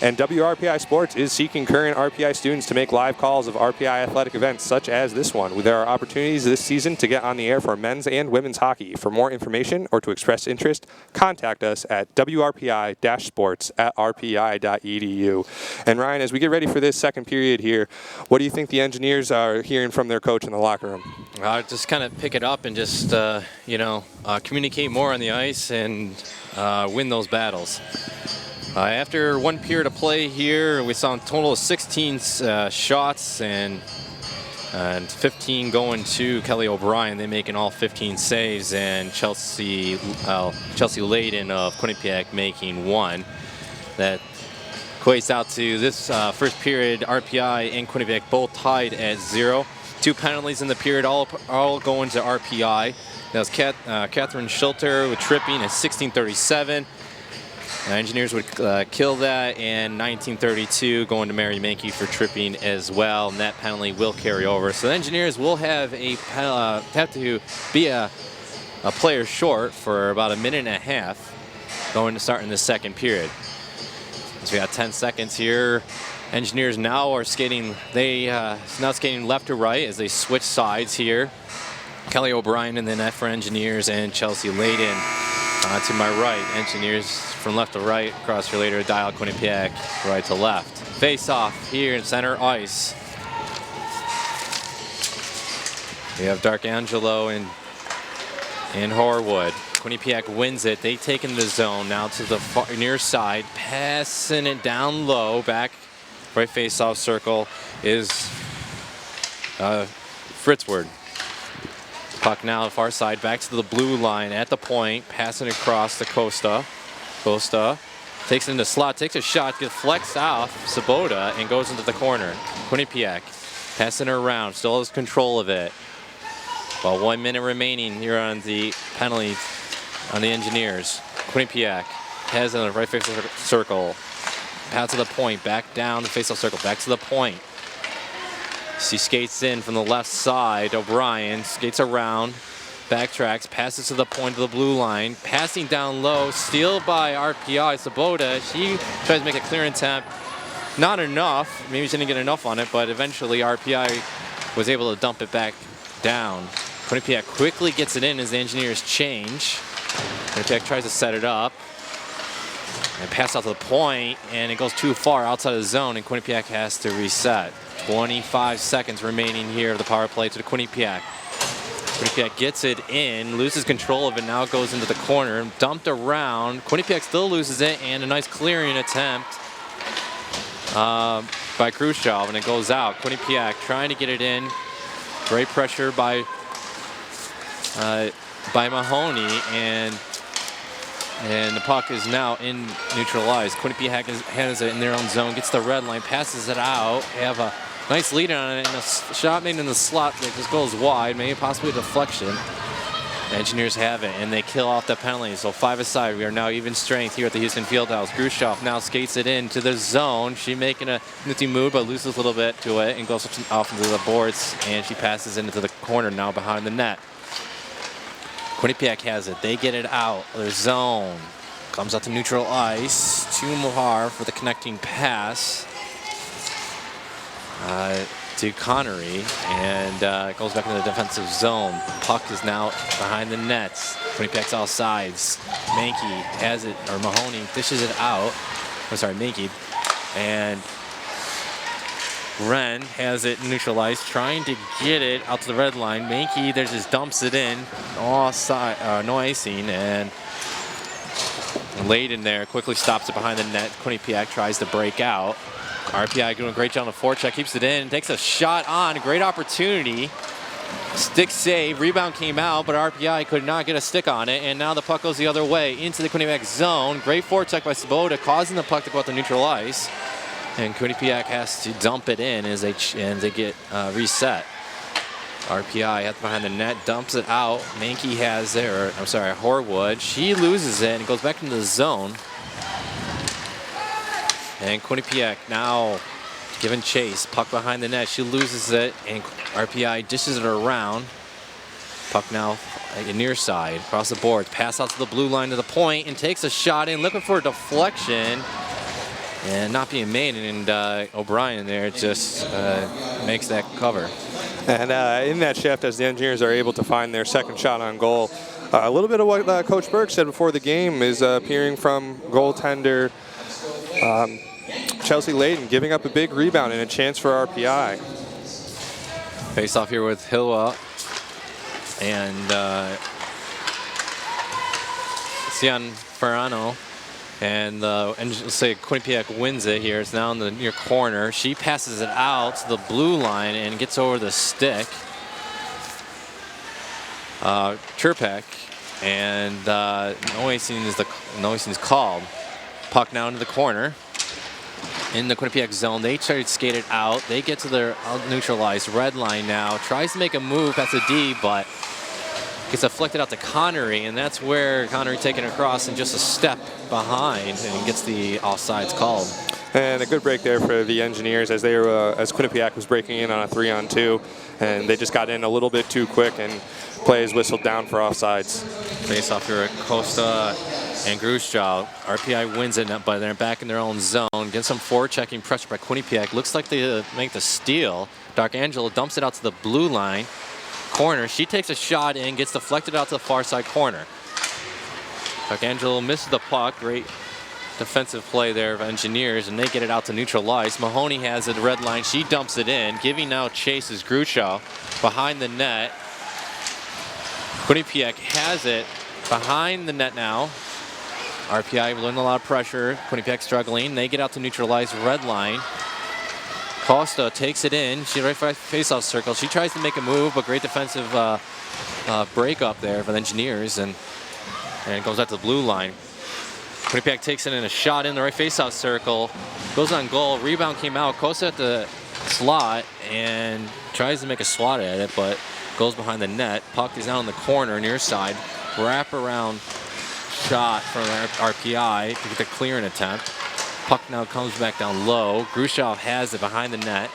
And WRPI Sports is seeking current RPI students to make live calls of RPI athletic events such as this one. There are opportunities this season to get on the air for men's and women's hockey. For more information or to express interest, contact us at WRPI-sports@rpi.edu. And Ryan, as we get ready for this second period here, what do you think the Engineers are hearing from their coach in the locker room? Just kind of pick it up and just, communicate more on the ice and win those battles. After one period of play here, we saw a total of 16 shots and 15 going to Kelly O'Brien. They making all 15 saves, and Chelsea Layden of Quinnipiac making 1. That equates out to this first period. RPI and Quinnipiac both tied at 0. 2 penalties in the period, all going to RPI. That was Catherine Schulter with tripping at 16:37. Engineers would kill that, and 1932 going to Mary Mankey for tripping as well, and that penalty will carry over. So the Engineers will have to be a player short for about a minute and a half going to start in the second period. So we got 10 seconds here. Engineers now are skating. Now skating left to right as they switch sides here. Kelly O'Brien in the net for Engineers and Chelsea Layden. To my right, Engineers from left to right, across your later dial, Quinnipiac, right to left. Face off here in center ice. We have Dark Angelo and Horwood. Quinnipiac wins it. They take in the zone now to the far, near side, passing it down low. Back right face off circle is Fritzward. Puck now the far side, back to the blue line at the point, passing across to Costa. Costa takes it into slot, takes a shot, gets flexed off Sabota, and goes into the corner. Quinnipiac passing around, still has control of it. Well, 1 minute remaining here on the penalty on the Engineers. Quinnipiac has it on the right face circle, pass to the point, back down the face-off circle, back to the point. She skates in from the left side. O'Brien skates around, backtracks, passes to the point of the blue line, passing down low, steal by RPI. Sabota, she tries to make a clear attempt. Not enough. Maybe she didn't get enough on it, but eventually RPI was able to dump it back down. Quinnipiac quickly gets it in as the Engineers change. Quinnipiac tries to set it up and pass out to the point, and it goes too far outside of the zone, and Quinnipiac has to reset. 25 seconds remaining here of the power play to the Quinnipiac. Quinnipiac gets it in, loses control of it, now goes into the corner, dumped around. Quinnipiac still loses it, and a nice clearing attempt by Khrushchev, and it goes out. Quinnipiac trying to get it in. Great pressure by Mahoney, and the puck is now in neutral ice. Quinnipiac has it in their own zone, gets the red line, passes it out. They have a nice lead on it, and a shot made in the slot that just goes wide, maybe possibly a deflection. The Engineers have it, and they kill off the penalty. So 5 aside, we are now even strength here at the Houston Fieldhouse. Khrushchev now skates it into the zone. She making a nifty move, but loses a little bit to it and goes off into the boards, and she passes into the corner now behind the net. Quinnipiac has it. They get it out of their zone. Comes out to neutral ice. To Mohar for the connecting pass to Connery, and it goes back into the defensive zone. Puck is now behind the nets. Quinnipiac's all sides. Mankey has it, or Mahoney dishes it out. I'm sorry, Mankey. And Wren has it neutralized, trying to get it out to the red line. Mankey there just dumps it in. No icing, and Layden there quickly stops it behind the net. Quinnipiac tries to break out. RPI doing a great job on the forecheck, keeps it in, takes a shot on, great opportunity. Stick save, rebound came out, but RPI could not get a stick on it, and now the puck goes the other way into the Quinnipiac zone. Great forecheck by Svoboda, causing the puck to go out to neutral ice, and Quinnipiac has to dump it in as they get reset. RPI up behind the net, dumps it out. Mankey has it, or I'm sorry, Horwood. She loses it and goes back into the zone. And Quinnipiac now giving chase. Puck behind the net. She loses it, and RPI dishes it around. Puck now near side, across the boards. Pass out to the blue line to the point, and takes a shot in, looking for a deflection. And not being made, and O'Brien there just makes that cover. And in that shift, as the Engineers are able to find their second shot on goal, a little bit of what Coach Burke said before the game is appearing from goaltender Chelsea Layden, giving up a big rebound and a chance for RPI. Face off here with Hilwa and Cian Ferrano. And let's say Quinnipiac wins it here. It's now in the near corner. She passes it out to the blue line and gets over the stick. Chirpek, and no icing is called. Puck now into the corner. In the Quinnipiac zone, they try to skate it out. They get to their neutralized red line now. Tries to make a move past the D, but gets deflected out to Connery, and that's where Connery taking it across and just a step behind and gets the offsides called. And a good break there for the Engineers as as Quinnipiac was breaking in on a 3-on-2, and they just got in a little bit too quick, and play is whistled down for offsides. Face off here at Costa and Gruschow. RPI wins it, but they're back in their own zone. Get some forechecking pressure by Quinnipiac. Looks like they make the steal. Darkangelo dumps it out to the blue line. Corner. She takes a shot and gets deflected out to the far side corner. Darkangelo misses the puck. Great defensive play there of Engineers, and they get it out to neutral ice. Mahoney has it, red line. She dumps it in. Giving now chase is Gruschow behind the net. Quinnipiac has it behind the net now. RPI learning a lot of pressure. Quinnipiac struggling. They get out to neutralize red line. Costa takes it in. She right face-off circle. She tries to make a move, but great defensive break up there for the Engineers, and it goes out to the blue line. Quinnipiac takes it in a shot in the right face-off circle. Goes on goal. Rebound came out. Costa at the slot and tries to make a swat at it, but goes behind the net. Puck is now in the corner near side. Wrap around shot from RPI to get the clearing attempt. Puck now comes back down low. Gruschow has it behind the net.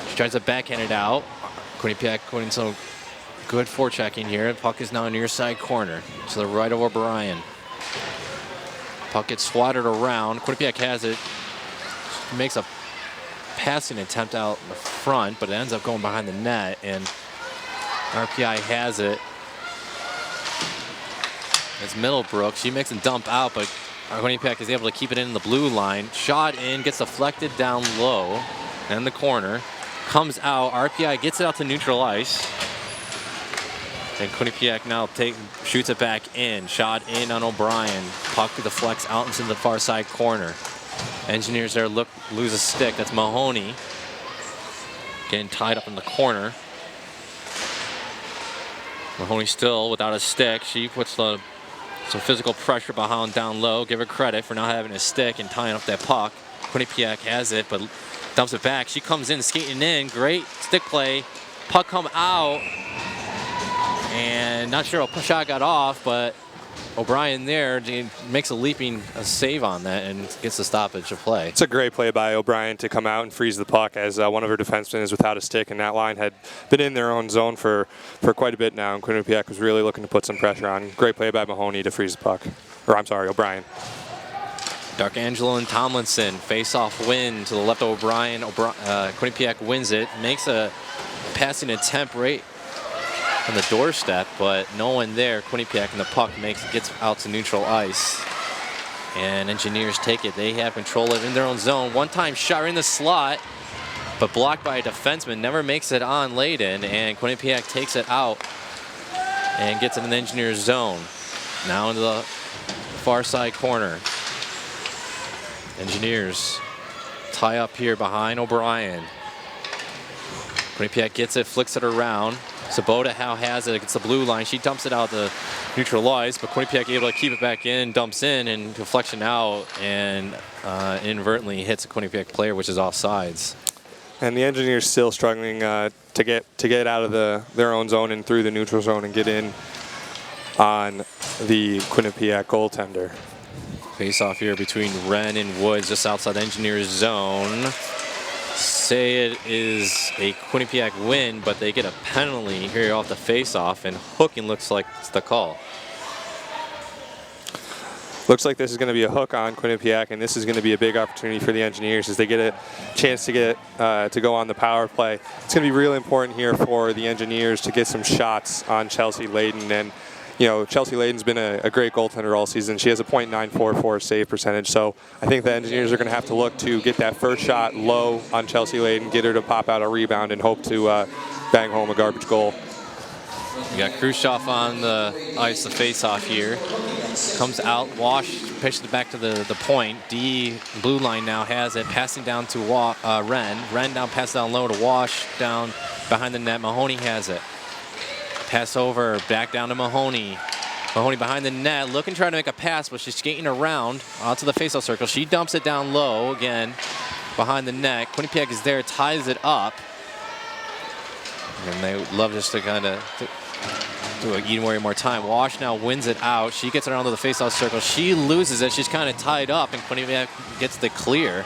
She tries to backhand it out. Quinnipiac putting some good forechecking here. Puck is now near side corner to the right of O'Brien. Puck gets swatted around. Quinnipiac has it. She makes a passing attempt out in the front, but it ends up going behind the net, and RPI has it. It's Middlebrook. She makes a dump out, but Quinnipiac is able to keep it in the blue line. Shot in, gets deflected down low in the corner. Comes out. RPI gets it out to neutral ice. And Quinnipiac now shoots it back in. Shot in on O'Brien. Puck deflects out into the far side corner. Engineers there lose a stick. That's Mahoney getting tied up in the corner. Mahoney still without a stick. She puts some physical pressure behind down low. Give her credit for not having a stick and tying up that puck. Quinnipiac has it, but dumps it back. She comes in, skating in. Great stick play. Puck come out. And not sure a shot got off, but O'Brien there makes a leaping save on that and gets the stoppage of play. It's a great play by O'Brien to come out and freeze the puck as one of her defensemen is without a stick, and that line had been in their own zone for quite a bit now, and Quinnipiac was really looking to put some pressure on. Great play by Mahoney to freeze the puck. Or I'm sorry, O'Brien. Darkangelo and Tomlinson face-off win to the left of O'Brien. Quinnipiac wins it, makes a passing attempt right on the doorstep, but no one there. Quinnipiac, and the puck gets out to neutral ice, and Engineers take it. They have control of it in their own zone. One-time shot in the slot, but blocked by a defenseman. Never makes it on Layden, and Quinnipiac takes it out and gets it in the Engineers zone. Now into the far side corner. Engineers tie up here behind O'Brien. Quinnipiac gets it, flicks it around. Sabota how has it against the blue line. She dumps it out to neutralize, but Quinnipiac able to keep it back in, dumps in, and deflection out, and inadvertently hits a Quinnipiac player, which is offsides. And the Engineers still struggling to get out of their own zone and through the neutral zone and get in on the Quinnipiac goaltender. Face off here between Wren and Woods, just outside Engineers zone. Say it is a Quinnipiac win, but they get a penalty here off the face-off, and hooking looks like it's the call. Looks like this is going to be a hook on Quinnipiac, and this is going to be a big opportunity for the Engineers as they get a chance to get to go on the power play. It's going to be really important here for the Engineers to get some shots on Chelsea Layden, and you know, Chelsea Layden's been a great goaltender all season. She has a .944 save percentage, so I think the Engineers are going to have to look to get that first shot low on Chelsea Layden, get her to pop out a rebound, and hope to bang home a garbage goal. You got Khrushchev on the ice, the face-off here. Comes out, Wash pitches it back to the point. D, blue line now has it, passing down to Wren. Wren down, pass down low to Wash, down behind the net. Mahoney has it. Pass over, back down to Mahoney. Mahoney behind the net, looking, trying to make a pass, but she's skating around onto the faceoff circle. She dumps it down low again behind the net. Quinnipiac is there, ties it up. And they would love just to kind of do even more time. Wash now wins it out. She gets it around to the faceoff circle. She loses it. She's kind of tied up, and Quinnipiac gets the clear.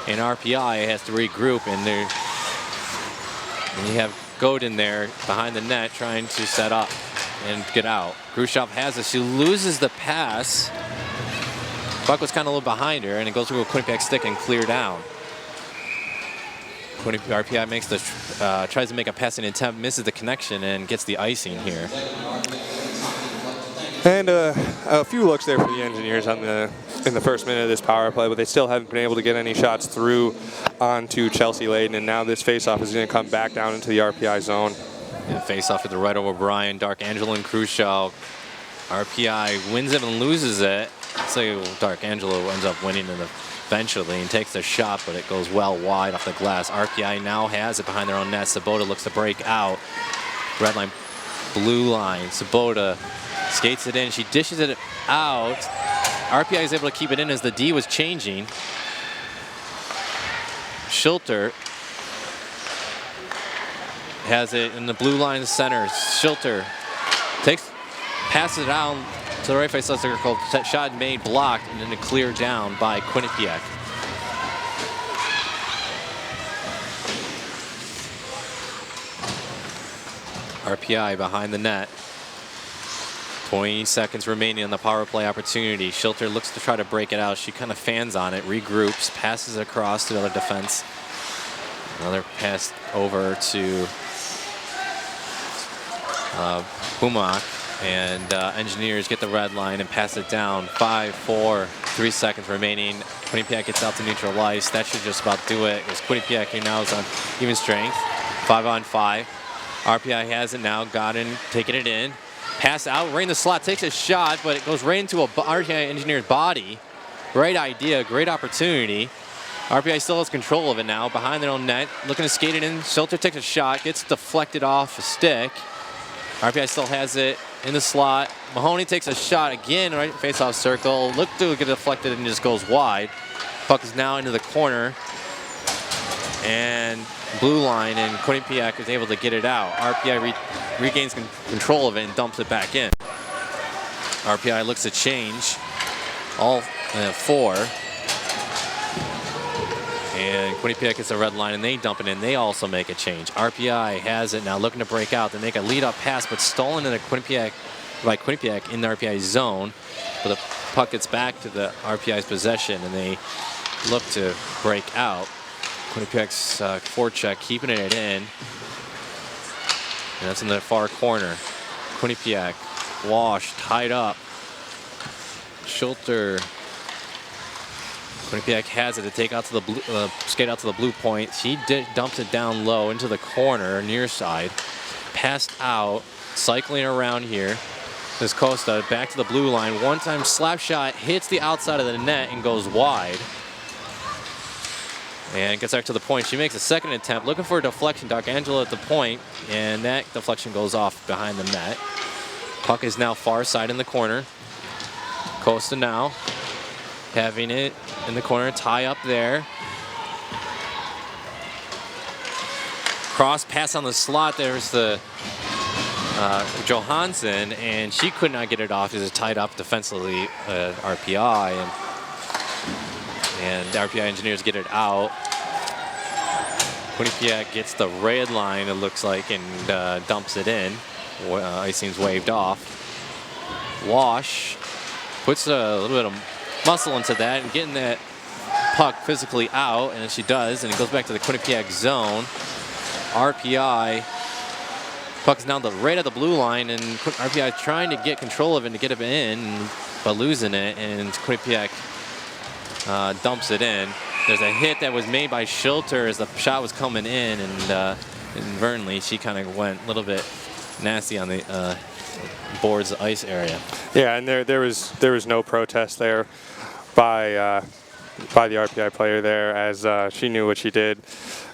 And RPI has to regroup, and you have Godin there behind the net trying to set up and get out. Khrushchev has it. She loses the pass. Buck was kind of a little behind her, and it goes through a Quinnipiac stick and clear down. RPI makes the tries to make a passing attempt, misses the connection, and gets the icing here. And a few looks there for the Engineers in the first minute of this power play, but they still haven't been able to get any shots through onto Chelsea Layden, and now this faceoff is going to come back down into the RPI zone. Yeah, face-off to the right over O'Brien, Dark Angelo and Khrushchev. RPI wins it and loses it. So Dark Angelo ends up winning it eventually and takes the shot, but it goes well wide off the glass. RPI now has it behind their own net. Sabota looks to break out. Red line, blue line. Sabota skates it in. She dishes it out. RPI is able to keep it in as the D was changing. Schulter has it in the blue line center. Schulter passes it down to the right face circle. Shot made, blocked, and then a clear down by Quinnipiac. RPI behind the net. 20 seconds remaining on the power play opportunity. Schulter looks to try to break it out. She kind of fans on it, regroups, passes it across to the other defense. Another pass over to Pumak, and Engineers get the red line and pass it down. 5, 4, 3 seconds remaining. Quinnipiac gets out to neutral ice. That should just about do it. Because Quinnipiac here now is on even strength. 5-on-5. RPI has it now. Godin taking it in. Pass out, right in the slot, takes a shot, but it goes right into a RPI Engineer's body. Great idea, great opportunity. RPI still has control of it now, behind their own net, looking to skate it in. Schulter takes a shot, gets deflected off a stick. RPI still has it in the slot. Mahoney takes a shot again, right face-off circle. Look to get deflected and just goes wide. Puck is now into the corner. And blue line, and Quinnipiac is able to get it out. RPI regains control of it and dumps it back in. RPI looks to change all 4. And Quinnipiac gets a red line and they dump it in. They also make a change. RPI has it now, looking to break out. They make a lead-up pass, but stolen by Quinnipiac in the RPI zone. But the puck gets back to the RPI's possession, and they look to break out. Quinnipiac's forecheck, keeping it in. And that's in the far corner. Quinnipiac, Wash, tied up. Schulter. Quinnipiac has it to take out to the blue, skate out to the blue point. She dumps it down low into the corner, near side. Passed out, cycling around here. This Costa back to the blue line. One-time slap shot, hits the outside of the net and goes wide. And gets back to the point. She makes a second attempt, looking for a deflection. D'Angelo at the point, and that deflection goes off behind the net. Puck is now far side in the corner. Costa now having it in the corner, tie up there. Cross pass on the slot. There's the Johansson, and she could not get it off. It was tied up defensively at RPI, and RPI engineers get it out. Quinnipiac gets the red line, it looks like, and dumps it in. Icing's waved off. Wash puts a little bit of muscle into that and getting that puck physically out, and she does, and it goes back to the Quinnipiac zone. RPI, puck's now right at the blue line, and RPI trying to get control of it and to get it in, but losing it, and Quinnipiac dumps it in. There's a hit that was made by Schilter as the shot was coming in, and inadvertently she kind of went a little bit nasty on the boards ice area. Yeah, and there was no protest there by the RPI player there, as she knew what she did,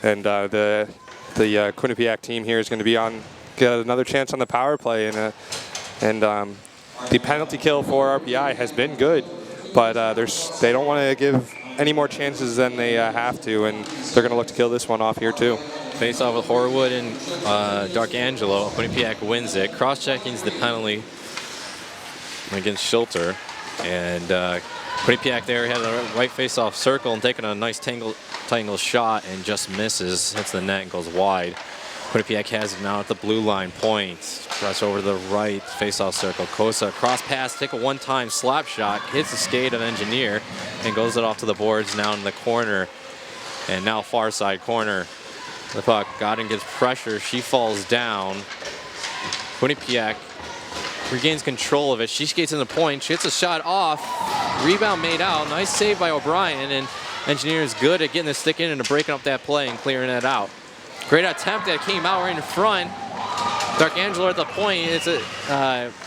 and the Quinnipiac team here is going to get another chance on the power play, and the penalty kill for RPI has been good, but they don't want to give any more chances than they have to, and they're going to look to kill this one off here too. Face off with Horwood and D'Angelo. Quinnipiac wins it. Cross-checking's the penalty against Schilter, and Quinnipiac there had a right face-off circle and taking a nice tangle shot and just misses. Hits the net and goes wide. Quinnipiac has it now at the blue line point. Press over to the right, face-off circle. Kosa, cross pass, take a one-time slap shot, hits the skate of Engineer, and goes it off to the boards now in the corner. And now far side corner. The puck, Godin gets pressure, she falls down. Quinnipiac regains control of it. She skates in the point, she hits a shot off. Rebound made out, nice save by O'Brien, and Engineer is good at getting the stick in and breaking up that play and clearing it out. Great attempt that came out right in front. D'Angelo at the point,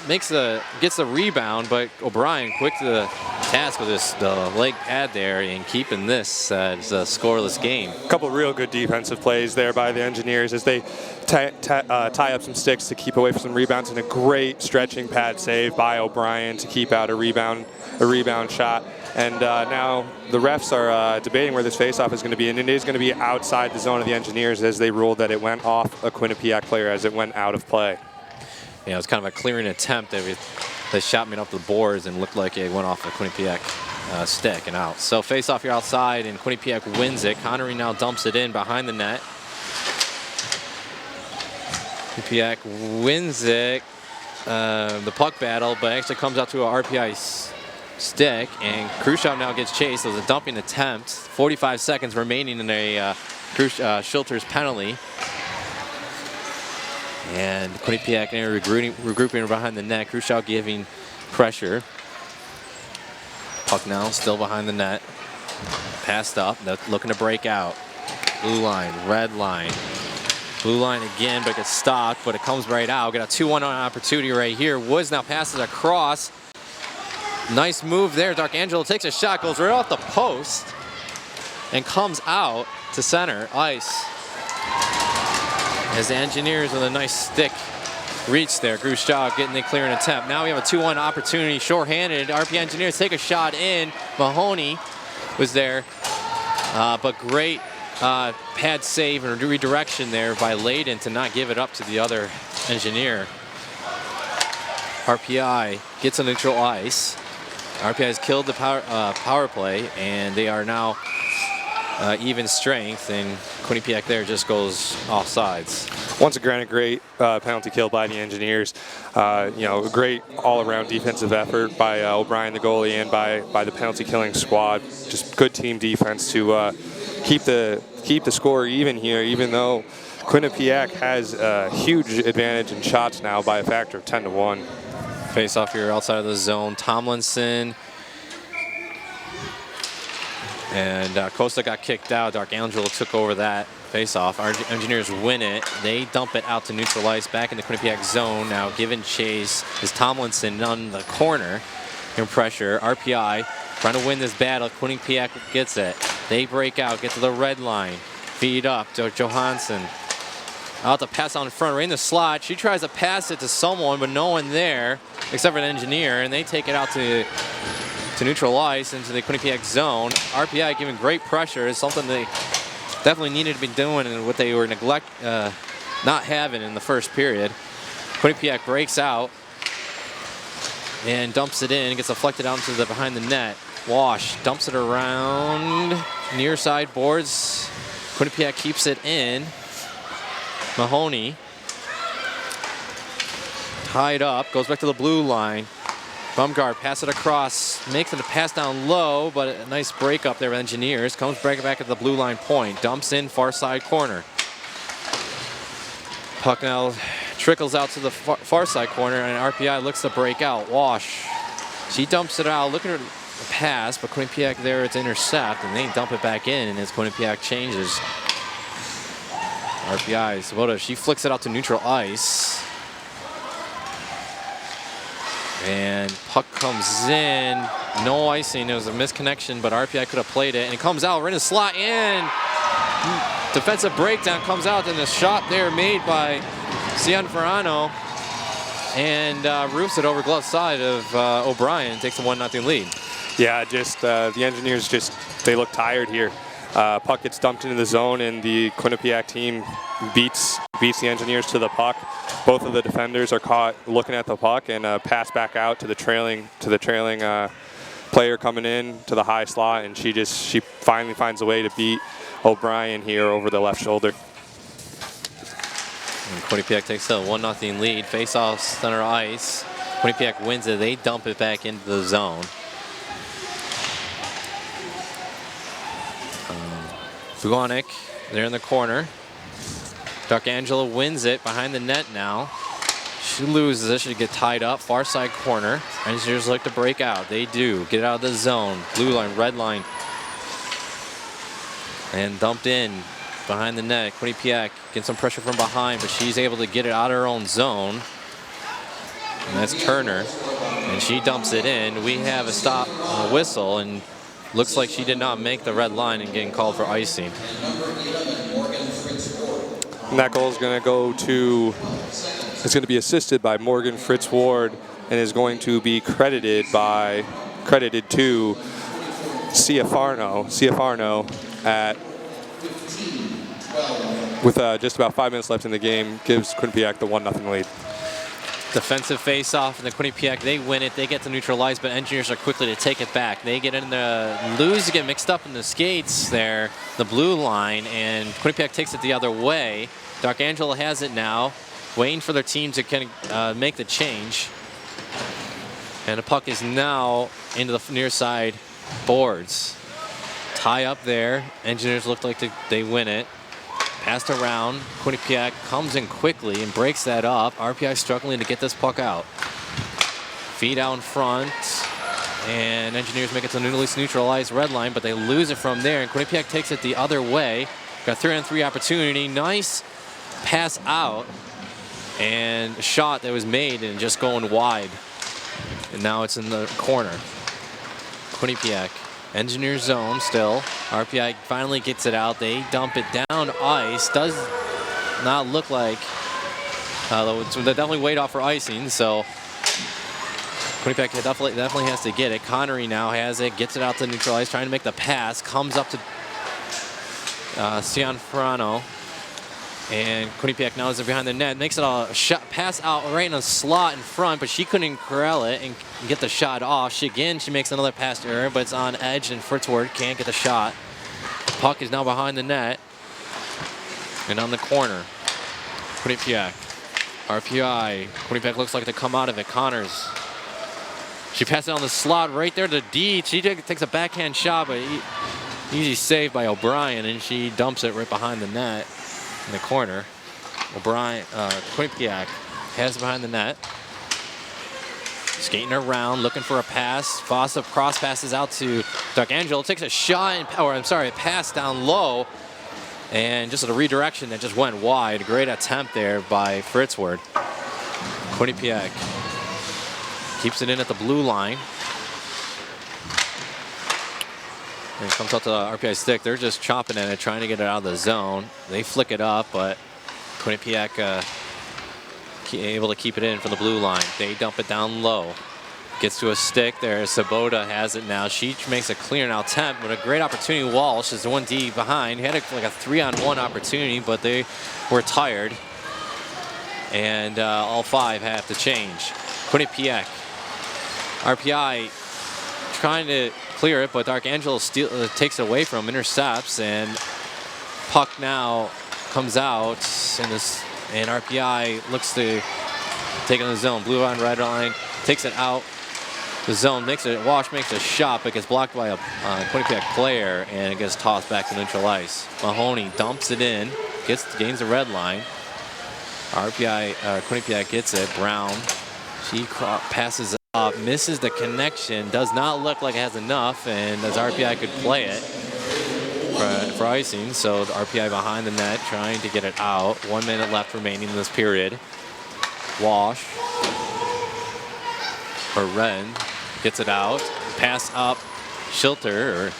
gets the rebound, but O'Brien quick to the task with the leg pad there and keeping this as a scoreless game. A couple real good defensive plays there by the Engineers as they tie up some sticks to keep away from some rebounds, and a great stretching pad save by O'Brien to keep out a rebound shot. And now the refs are debating where this faceoff is going to be, and it is going to be outside the zone of the Engineers as they ruled that it went off a Quinnipiac player as it went out of play. Yeah, it was kind of a clearing attempt. The shot made up the boards and looked like it went off a Quinnipiac stick and out. So faceoff here outside, and Quinnipiac wins it. Connery now dumps it in behind the net. Quinnipiac wins it, the puck battle, but actually comes out to a RPI stick, and Khrushchev now gets chased. It was a dumping attempt. 45 seconds remaining in a Schilter's penalty. And Quinnipiac regrouping behind the net. Khrushchev giving pressure. Puck now still behind the net. Passed up, looking to break out. Blue line, red line. Blue line again, but gets stopped, but it comes right out. Got a 2-1 opportunity right here. Woods now passes across. Nice move there. D'Angelo takes a shot, goes right off the post, and comes out to center ice. As the Engineers with a nice stick reach there. Khrushchev getting the clearing attempt. Now we have a 2-1 opportunity, shorthanded. RP Engineers take a shot in. Mahoney was there, but great pad save and redirection there by Layden to not give it up to the other Engineer. RPI gets a neutral ice. RPI has killed the power play, and they are now even strength, and Quinnipiac there just goes off sides. Once again, a great penalty kill by the Engineers. A great all-around defensive effort by O'Brien, the goalie, and by the penalty killing squad. Just good team defense to keep the score even here, even though Quinnipiac has a huge advantage in shots now by a factor of 10-1. Face off here outside of the zone. Tomlinson and Costa got kicked out. D'Angelo took over that face off. Our Engineers win it. They dump it out to neutral ice back in the Quinnipiac zone. Now giving chase is Tomlinson on the corner in pressure. RPI trying to win this battle. Quinnipiac gets it. They break out, get to the red line. Feed up to Johansson. Out to pass out in front, right in the slot. She tries to pass it to someone, but no one there except for an engineer, and they take it out to neutral ice into the Quinnipiac zone. RPI giving great pressure is something they definitely needed to be doing and what they were not having in the first period. Quinnipiac breaks out and dumps it in, gets deflected out into the behind the net. Wash dumps it around near side boards. Quinnipiac keeps it in. Mahoney tied up, goes back to the blue line. Bumgard pass it across, makes it a pass down low, but a nice break up there with Engineers. Comes back at the blue line point, dumps in far side corner. Puck now trickles out to the far side corner, and RPI looks to break out. Wash, she dumps it out, looking at the pass, but Quinnipiac there to intercept, and they dump it back in, and as Quinnipiac changes. RPI, Svoboda, she flicks it out to neutral ice. And puck comes in, no icing, it was a misconnection, but RPI could have played it, and it comes out right in the slot, and defensive breakdown comes out, and the shot there made by Cianfrano, and roofs it over glove side of O'Brien, takes a 1-0 lead. Yeah, just the Engineers they look tired here. Puck gets dumped into the zone, and the Quinnipiac team beats the Engineers to the puck. Both of the defenders are caught looking at the puck, and pass back out to the trailing player coming in to the high slot, and she finally finds a way to beat O'Brien here over the left shoulder. And Quinnipiac takes a 1-0 lead. Face off center ice. Quinnipiac wins it. They dump it back into the zone. Bugonic there in the corner. Darkangela wins it behind the net now. She loses it. She get tied up. Far side corner. Engineers like to break out. They do. Get out of the zone. Blue line, red line. And dumped in behind the net. Quinnipiac gets some pressure from behind, but she's able to get it out of her own zone. And that's Turner. And she dumps it in. We have a stop, a whistle, and looks like she did not make the red line and getting called for icing. And that goal is going to go to, it's going to be assisted by Morgan Fritz Ward, and is going to be credited to Cianfrano with just about 5 minutes left in the game, gives Quinnipiac the 1-0 lead. Defensive face-off, and the Quinnipiac, they win it. They get to neutralize, but Engineers are quickly to take it back. They get in the lose, get mixed up in the skates there, the blue line, and Quinnipiac takes it the other way. Darkangela has it now, waiting for their team to kind of make the change. And the puck is now into the near side boards. Tie up there. Engineers look like they win it. Passed around. Quinnipiac comes in quickly and breaks that up. RPI struggling to get this puck out. Feed out in front. And Engineers make it to neutralized red line, but they lose it from there. And Quinnipiac takes it the other way. Got 3-on-3 opportunity. Nice pass out. And a shot that was made and just going wide. And now it's in the corner. Quinnipiac. Engineer zone still. RPI finally gets it out. They dump it down ice. Does not look like they definitely wait off for icing. So Quinnipiac definitely has to get it. Connery now has it. Gets it out to neutral ice. Trying to make the pass. Comes up to Cianfrano. And Quinnipiac now is behind the net. Makes it a shot, pass out right in a slot in front, but she couldn't corral it and get the shot off. She makes another pass to her, but it's on edge, and Fritz Ward can't get the shot. Puck is now behind the net and on the corner. Quinnipiac, RPI. Quinnipiac looks like they come out of it. Connors. She passes it on the slot right there to D. She takes a backhand shot, but easy save by O'Brien, and she dumps it right behind the net. In the corner. O'Brien, Quinnipiac has it behind the net. Skating around, looking for a pass. Fossa cross passes out to Darkangelo. Takes a shot, a pass down low. And just a redirection that just went wide. Great attempt there by Fritz Ward. Quinnipiac keeps it in at the blue line. And it comes out to the RPI stick. They're just chopping at it, trying to get it out of the zone. They flick it up, but Quinnipiac able to keep it in from the blue line. They dump it down low. Gets to a stick there. Sabota has it now. She makes a clear now attempt, but a great opportunity. Walsh is the 1D behind. He had like a 3-on-1 opportunity, but they were tired. And all 5 have to change. Quinnipiac. RPI trying to clear it, but Dark Angel takes it away from him, intercepts, and puck now comes out, and RPI looks to take it in the zone. Blue line, red line, takes it out. The zone makes it. Walsh makes a shot, but gets blocked by a Quinnipiac player, and it gets tossed back to neutral ice. Mahoney dumps it in, gains the red line. Quinnipiac gets it. Brown, she passes up, misses the connection. Does not look like it has enough, and as RPI could play it for icing. So the RPI behind the net, trying to get it out. 1 minute left remaining in this period. Walsh. Or Wren gets it out. Pass up. Schilter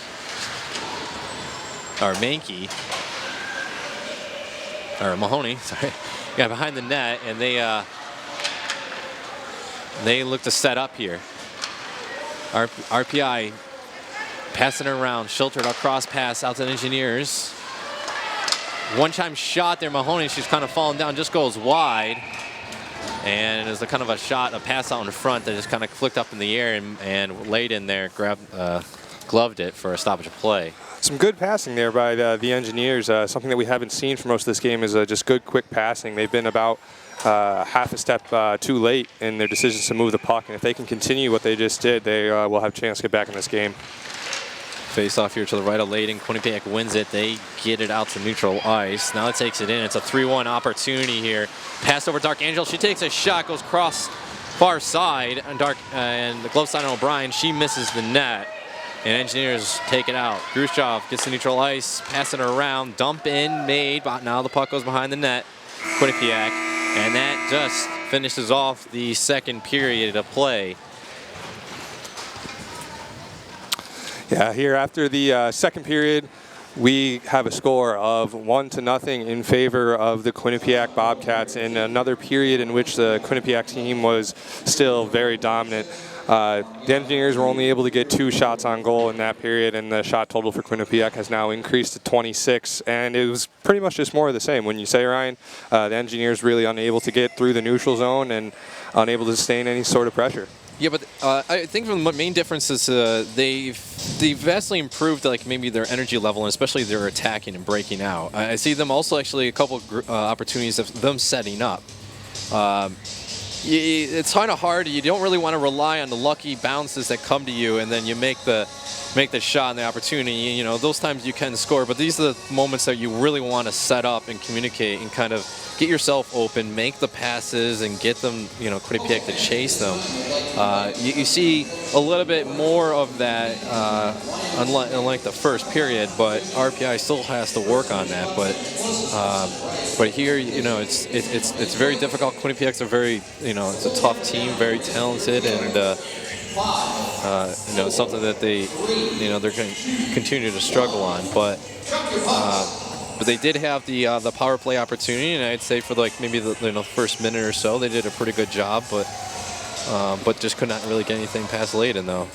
or Mankey. Or Mahoney, sorry. Yeah, behind the net, and they look to set up here. RPI passing it around. Schilter a cross pass out to the Engineers. One-time shot there, Mahoney. She's kind of falling down, just goes wide. And it was a kind of a shot, a pass out in front that just kind of flicked up in the air, and laid in there, gloved it for a stoppage of play. Some good passing there by the Engineers. Something that we haven't seen for most of this game is just good, quick passing. They've been about half a step too late in their decisions to move the puck, and if they can continue what they just did, they will have a chance to get back in this game. Face off here to the right of Layden. Quinnipiac wins it. They get it out to neutral ice. Now it takes it in. It's a 3-1 opportunity here. Pass over Dark Angel. She takes a shot, goes cross far side, and the glove side on O'Brien. She misses the net, and Engineers take it out. Khrushchev gets to neutral ice, passing it around, dump in, made, but now the puck goes behind the net. Quinnipiac, and that just finishes off the second period of play. Yeah, here after the second period, we have a score of 1-0 in favor of the Quinnipiac Bobcats in another period in which the Quinnipiac team was still very dominant. The Engineers were only able to get 2 shots on goal in that period, and the shot total for Quinnipiac has now increased to 26, and it was pretty much just more of the same. When you say, Ryan, the Engineers really unable to get through the neutral zone and unable to sustain any sort of pressure. Yeah, but I think the main difference is they've vastly improved like maybe their energy level, and especially their attacking and breaking out. I see them also actually a couple opportunities of them setting up. It's kind of hard. You don't really want to rely on the lucky bounces that come to you, and then you make the shot and the opportunity. You know, those times you can score, but these are the moments that you really want to set up and communicate and kind of get yourself open, make the passes, and get them, you know, Quinnipiac to chase them. You see a little bit more of that, unlike the first period, but RPI still has to work on that. But here, you know, it's very difficult. Quinnipiac's a very, you know, it's a tough team, very talented, and you know, something that they, you know, they're going to continue to struggle on. But they did have the power play opportunity, and I'd say for like maybe the first minute or so, they did a pretty good job, but just could not really get anything past Layden though.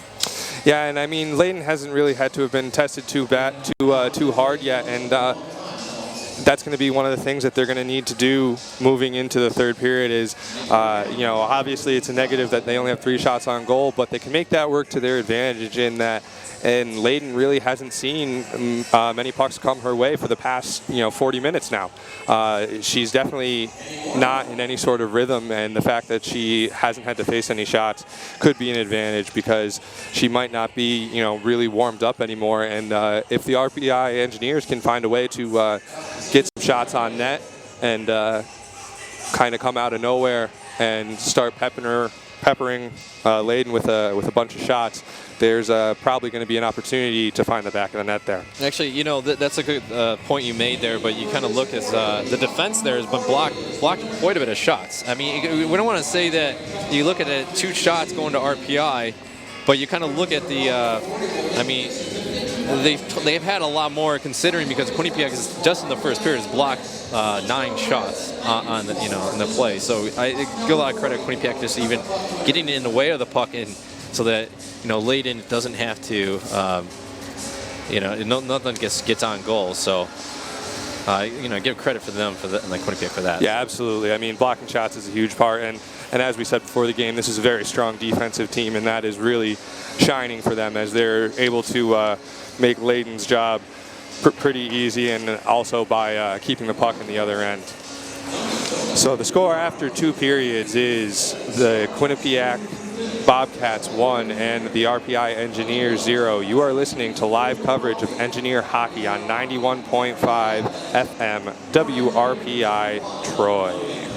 Yeah, and I mean, Layden hasn't really had to have been tested too hard yet, and that's going to be one of the things that they're going to need to do moving into the third period is, you know, obviously it's a negative that they only have 3 shots on goal, but they can make that work to their advantage in that. And Layden really hasn't seen many pucks come her way for the past, you know, 40 minutes now. She's definitely not in any sort of rhythm, and the fact that she hasn't had to face any shots could be an advantage because she might not be, you know, really warmed up anymore. And if the RPI Engineers can find a way to get some shots on net and kind of come out of nowhere and start peppering Layden with a bunch of shots, there's probably going to be an opportunity to find the back of the net there. Actually, you know, that's a good point you made there, but you kind of look as the defense there has been blocked quite a bit of shots. I mean, we don't want to say that you look at it, 2 shots going to RPI, but you kind of look at the, I mean, they've had a lot more, considering because Quinnipiac is just in the first period has blocked 9 shots on the, in the play. So I give a lot of credit to Quinnipiac just even getting in the way of the puck, and so that Layden doesn't have to nothing gets on goal. So give credit for them for that, and Quinnipiac for that. Yeah, absolutely. I mean, blocking shots is a huge part, and as we said before the game, this is a very strong defensive team, and that is really shining for them as they're able to make Layden's job pretty easy, and also by keeping the puck in the other end. So the score after 2 periods is the Quinnipiac Bobcats 1 and the RPI Engineers 0. You are listening to live coverage of Engineer hockey on 91.5 FM WRPI Troy.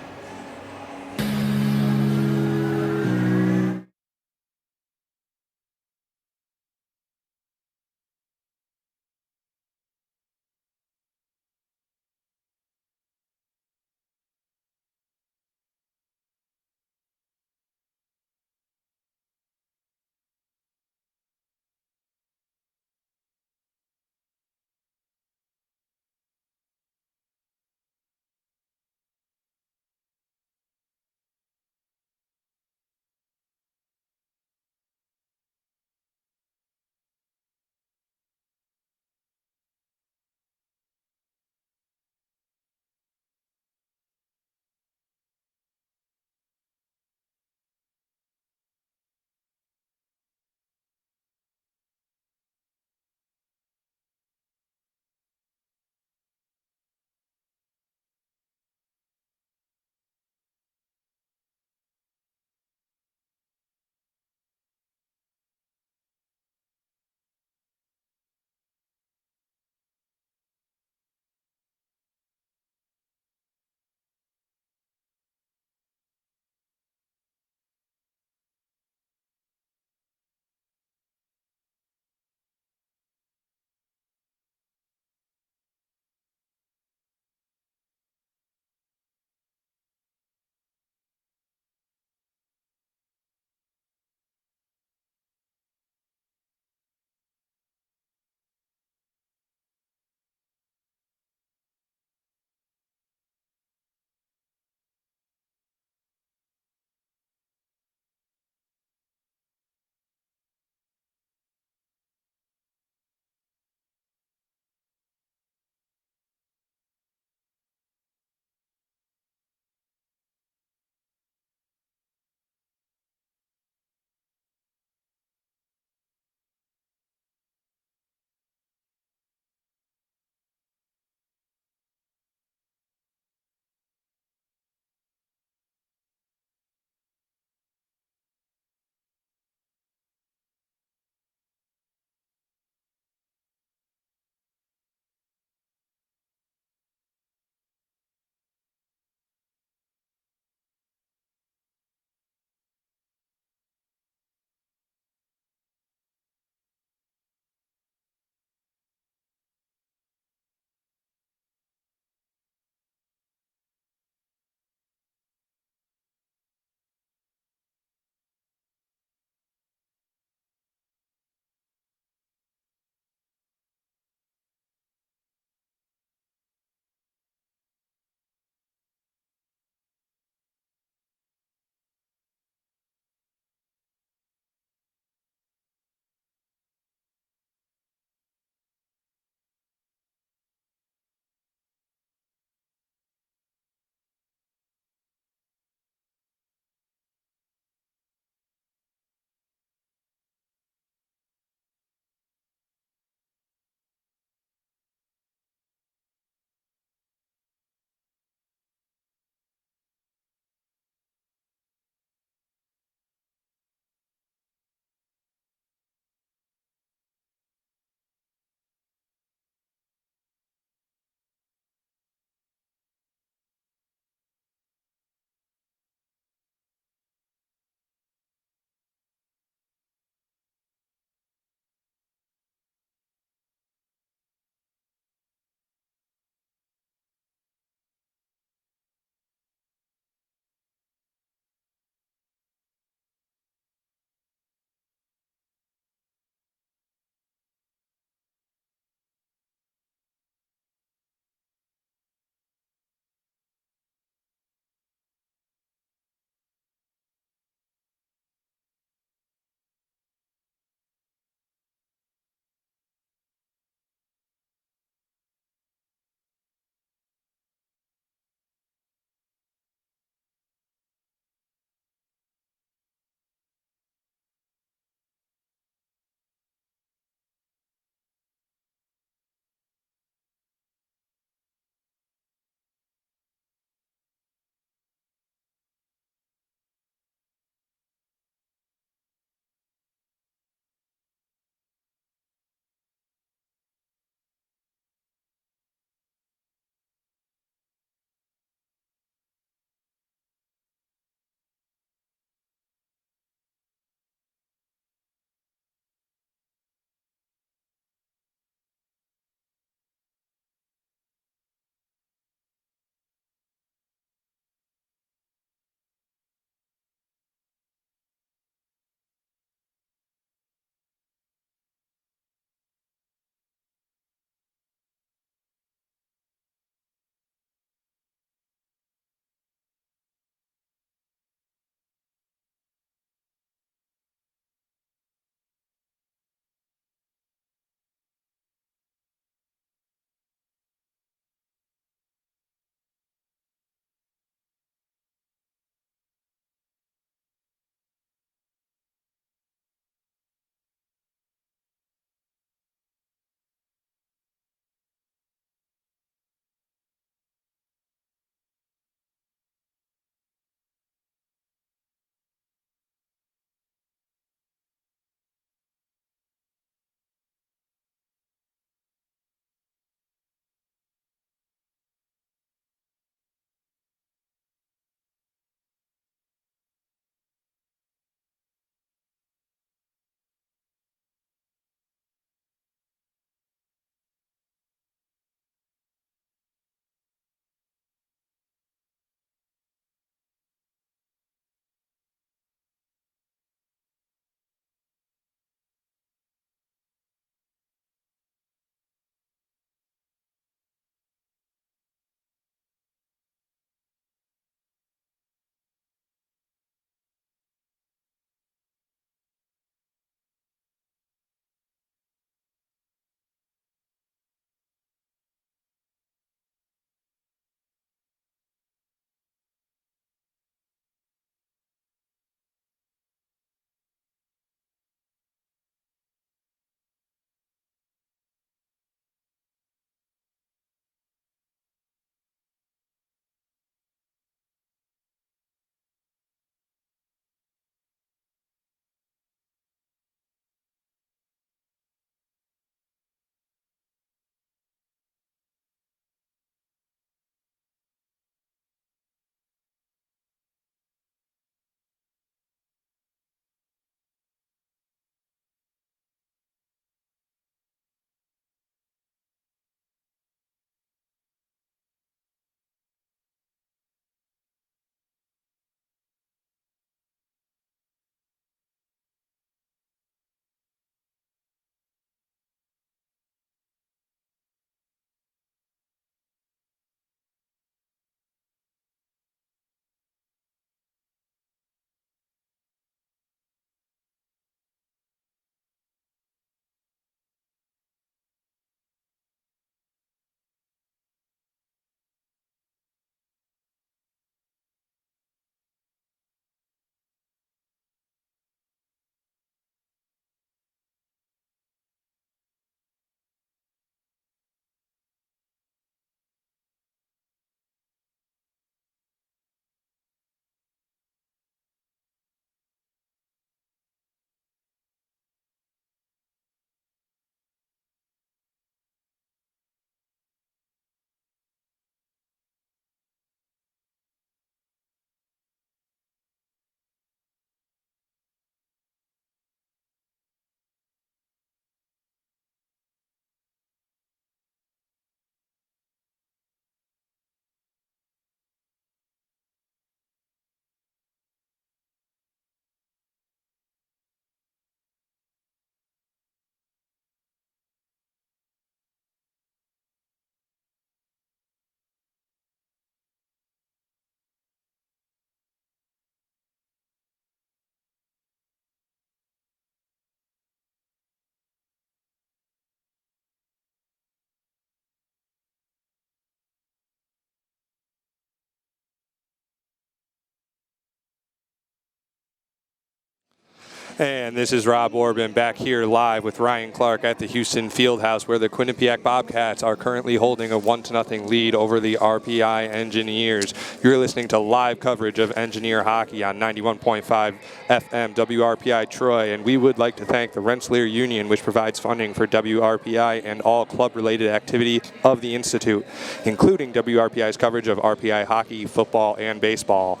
And this is Rob Orban back here live with Ryan Clark at the Houston Fieldhouse, where the Quinnipiac Bobcats are currently holding a 1-0 lead over the RPI Engineers. You're listening to live coverage of Engineer hockey on 91.5 FM WRPI Troy, and we would like to thank the Rensselaer Union, which provides funding for WRPI and all club-related activity of the Institute, including WRPI's coverage of RPI hockey, football, and baseball.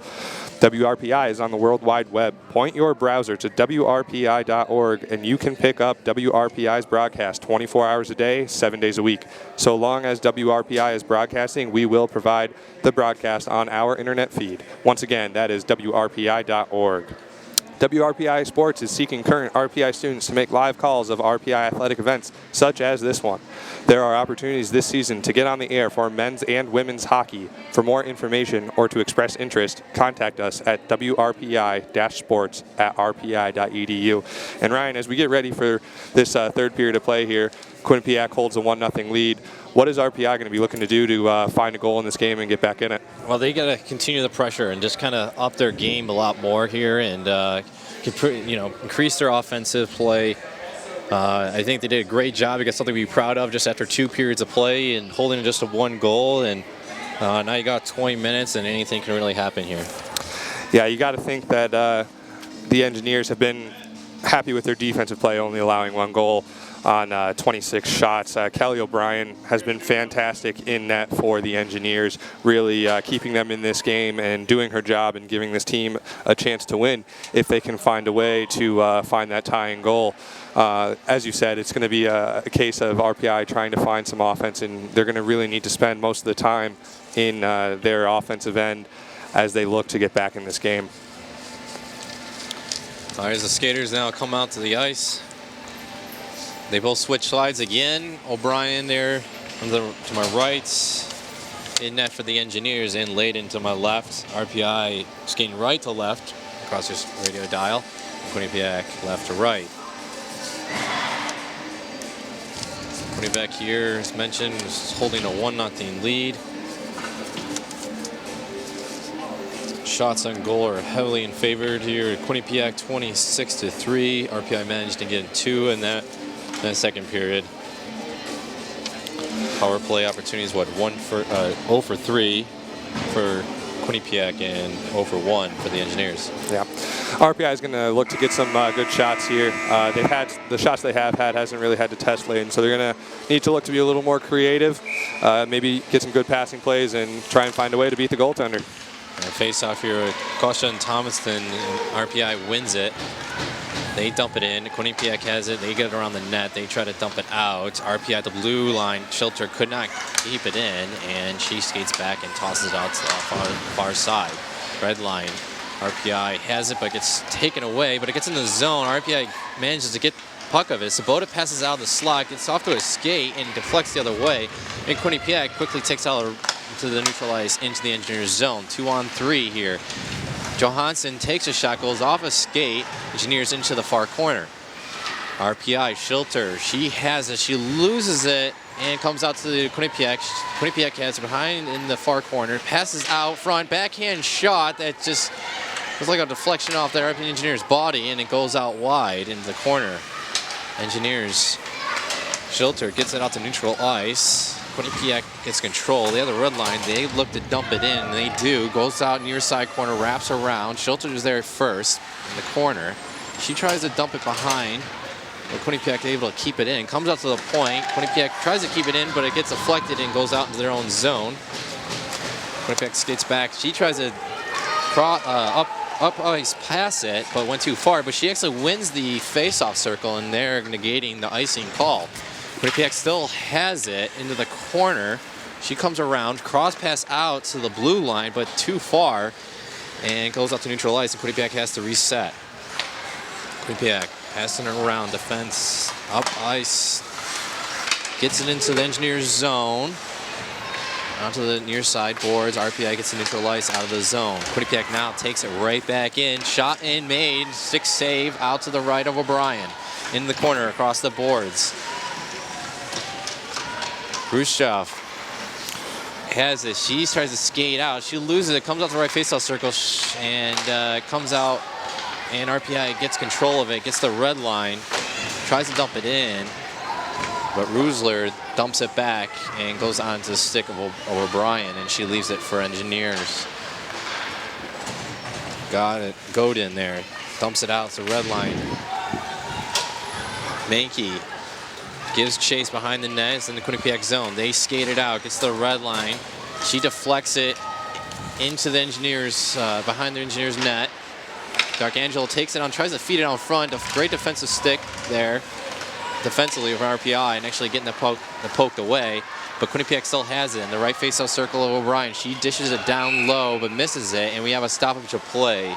WRPI is on the World Wide Web. Point your browser to WRPI.org and you can pick up WRPI's broadcast 24 hours a day, 7 days a week. So long as WRPI is broadcasting, we will provide the broadcast on our internet feed. Once again, that is WRPI.org. WRPI Sports is seeking current RPI students to make live calls of RPI athletic events, such as this one. There are opportunities this season to get on the air for men's and women's hockey. For more information or to express interest, contact us at WRPI-sports@rpi.edu. And Ryan, as we get ready for this third period of play here, Quinnipiac holds a 1-0 lead. What is RPI going to be looking to do to find a goal in this game and get back in it? Well, they got to continue the pressure and just kind of up their game a lot more here and increase their offensive play. I think they did a great job. They got something to be proud of just after 2 periods of play and holding just to 1 goal. And now you got 20 minutes and anything can really happen here. Yeah, you got to think that the Engineers have been happy with their defensive play, only allowing 1 goal on 26 shots. Kelly O'Brien has been fantastic in net for the Engineers, really keeping them in this game and doing her job and giving this team a chance to win if they can find a way to find that tying goal. As you said, it's going to be a case of RPI trying to find some offense, and they're going to really need to spend most of the time in their offensive end as they look to get back in this game. All right, as the skaters now come out to the ice. They both switch sides again. O'Brien there to my right, in net for the Engineers, and Layden to my left. RPI skating right to left across this radio dial. Quinnipiac left to right. Quinnipiac here, as mentioned, is holding a 1-0 lead. Shots on goal are heavily in favored here. Quinnipiac 26-3. RPI managed to get 2 in that second period. Power play opportunities, 0 for 3 for Quinnipiac and 0 for 1 for the Engineers. Yeah, RPI is going to look to get some good shots here. They've had the shots they have had hasn't really had to test lane, so they're going to need to look to be a little more creative, maybe get some good passing plays and try and find a way to beat the goaltender. Face off here, Kosha and Thomaston. RPI wins it. They dump it in. Quinnipiac has it. They get it around the net. They try to dump it out. RPI at the blue line. Schilter could not keep it in, and she skates back and tosses it out to the far side. Red line. RPI has it, but gets taken away. But it gets in the zone. RPI manages to get puck of it. Sabota passes out of the slot, gets off to a skate, and deflects the other way. And Quinnipiac quickly takes out to the neutral ice into the Engineers zone. 2-on-3 here. Johansson takes a shot, goes off a skate, Engineers into the far corner. RPI, Schilter, she has it, she loses it, and comes out to the Quinnipiac. Quinnipiac has it behind in the far corner, passes out front, backhand shot that just was like a deflection off the RPI Engineers body, and it goes out wide into the corner. Engineers, Schilter gets it out to neutral ice. Quinnipiac gets control. They have the red line. They look to dump it in, and they do. Goes out near side corner, wraps around. Schilter is there first in the corner. She tries to dump it behind, but Quinnipiac is able to keep it in. Comes out to the point. Quinnipiac tries to keep it in, but it gets deflected and goes out into their own zone. Quinnipiac skates back. She tries to up ice pass it, but went too far. But she actually wins the face-off circle, and they're negating the icing call. Quinnipiac still has it into the corner. She comes around, cross pass out to the blue line, but too far, and goes out to neutral ice, and Quinnipiac has to reset. Quinnipiac passing it around, defense, up ice, gets it into the Engineers zone, onto the near side boards. RPI gets the neutral ice out of the zone. Quinnipiac now takes it right back in, shot and made, 6 save out to the right of O'Brien, in the corner across the boards. Khrushchev has it. She tries to skate out. She loses it. Comes out the right faceoff circle and comes out and RPI gets control of it, gets the red line, tries to dump it in, but Rusler dumps it back and goes on to the stick of O'Brien, and she leaves it for Engineers. Got it. Godin there. Dumps it out. It's a red line. Mankey gives chase behind the net. It's in the Quinnipiac zone. They skate it out. Gets the red line. She deflects it into the Engineers, behind the Engineers net. Darkangelo takes it on, tries to feed it out front. A great defensive stick there. Defensively of RPI and actually getting the poked away. But Quinnipiac still has it in the right face-off circle of O'Brien. She dishes it down low but misses it, and we have a stoppage of play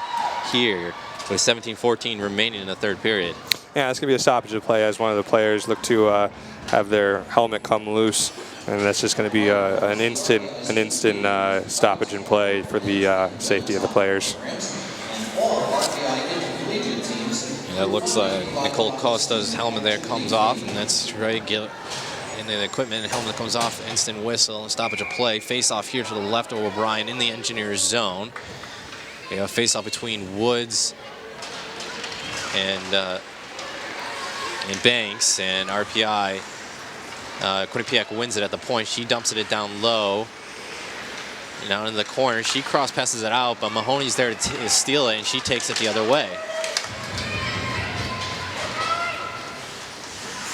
here with 17-14 remaining in the third period. Yeah, it's going to be a stoppage of play as one of the players look to have their helmet come loose, and that's just going to be an instant stoppage in play for the safety of the players. And it looks like Nicole Costa's helmet there comes off, and that's right. In the equipment, and helmet comes off, instant whistle, and stoppage of play. Face off here to the left of O'Brien in the Engineers zone. We have a face off between Woods and Banks, and RPI. Quinnipiac wins it at the point. She dumps it down low. Now in the corner, she cross passes it out, but Mahoney's there to steal it, and she takes it the other way.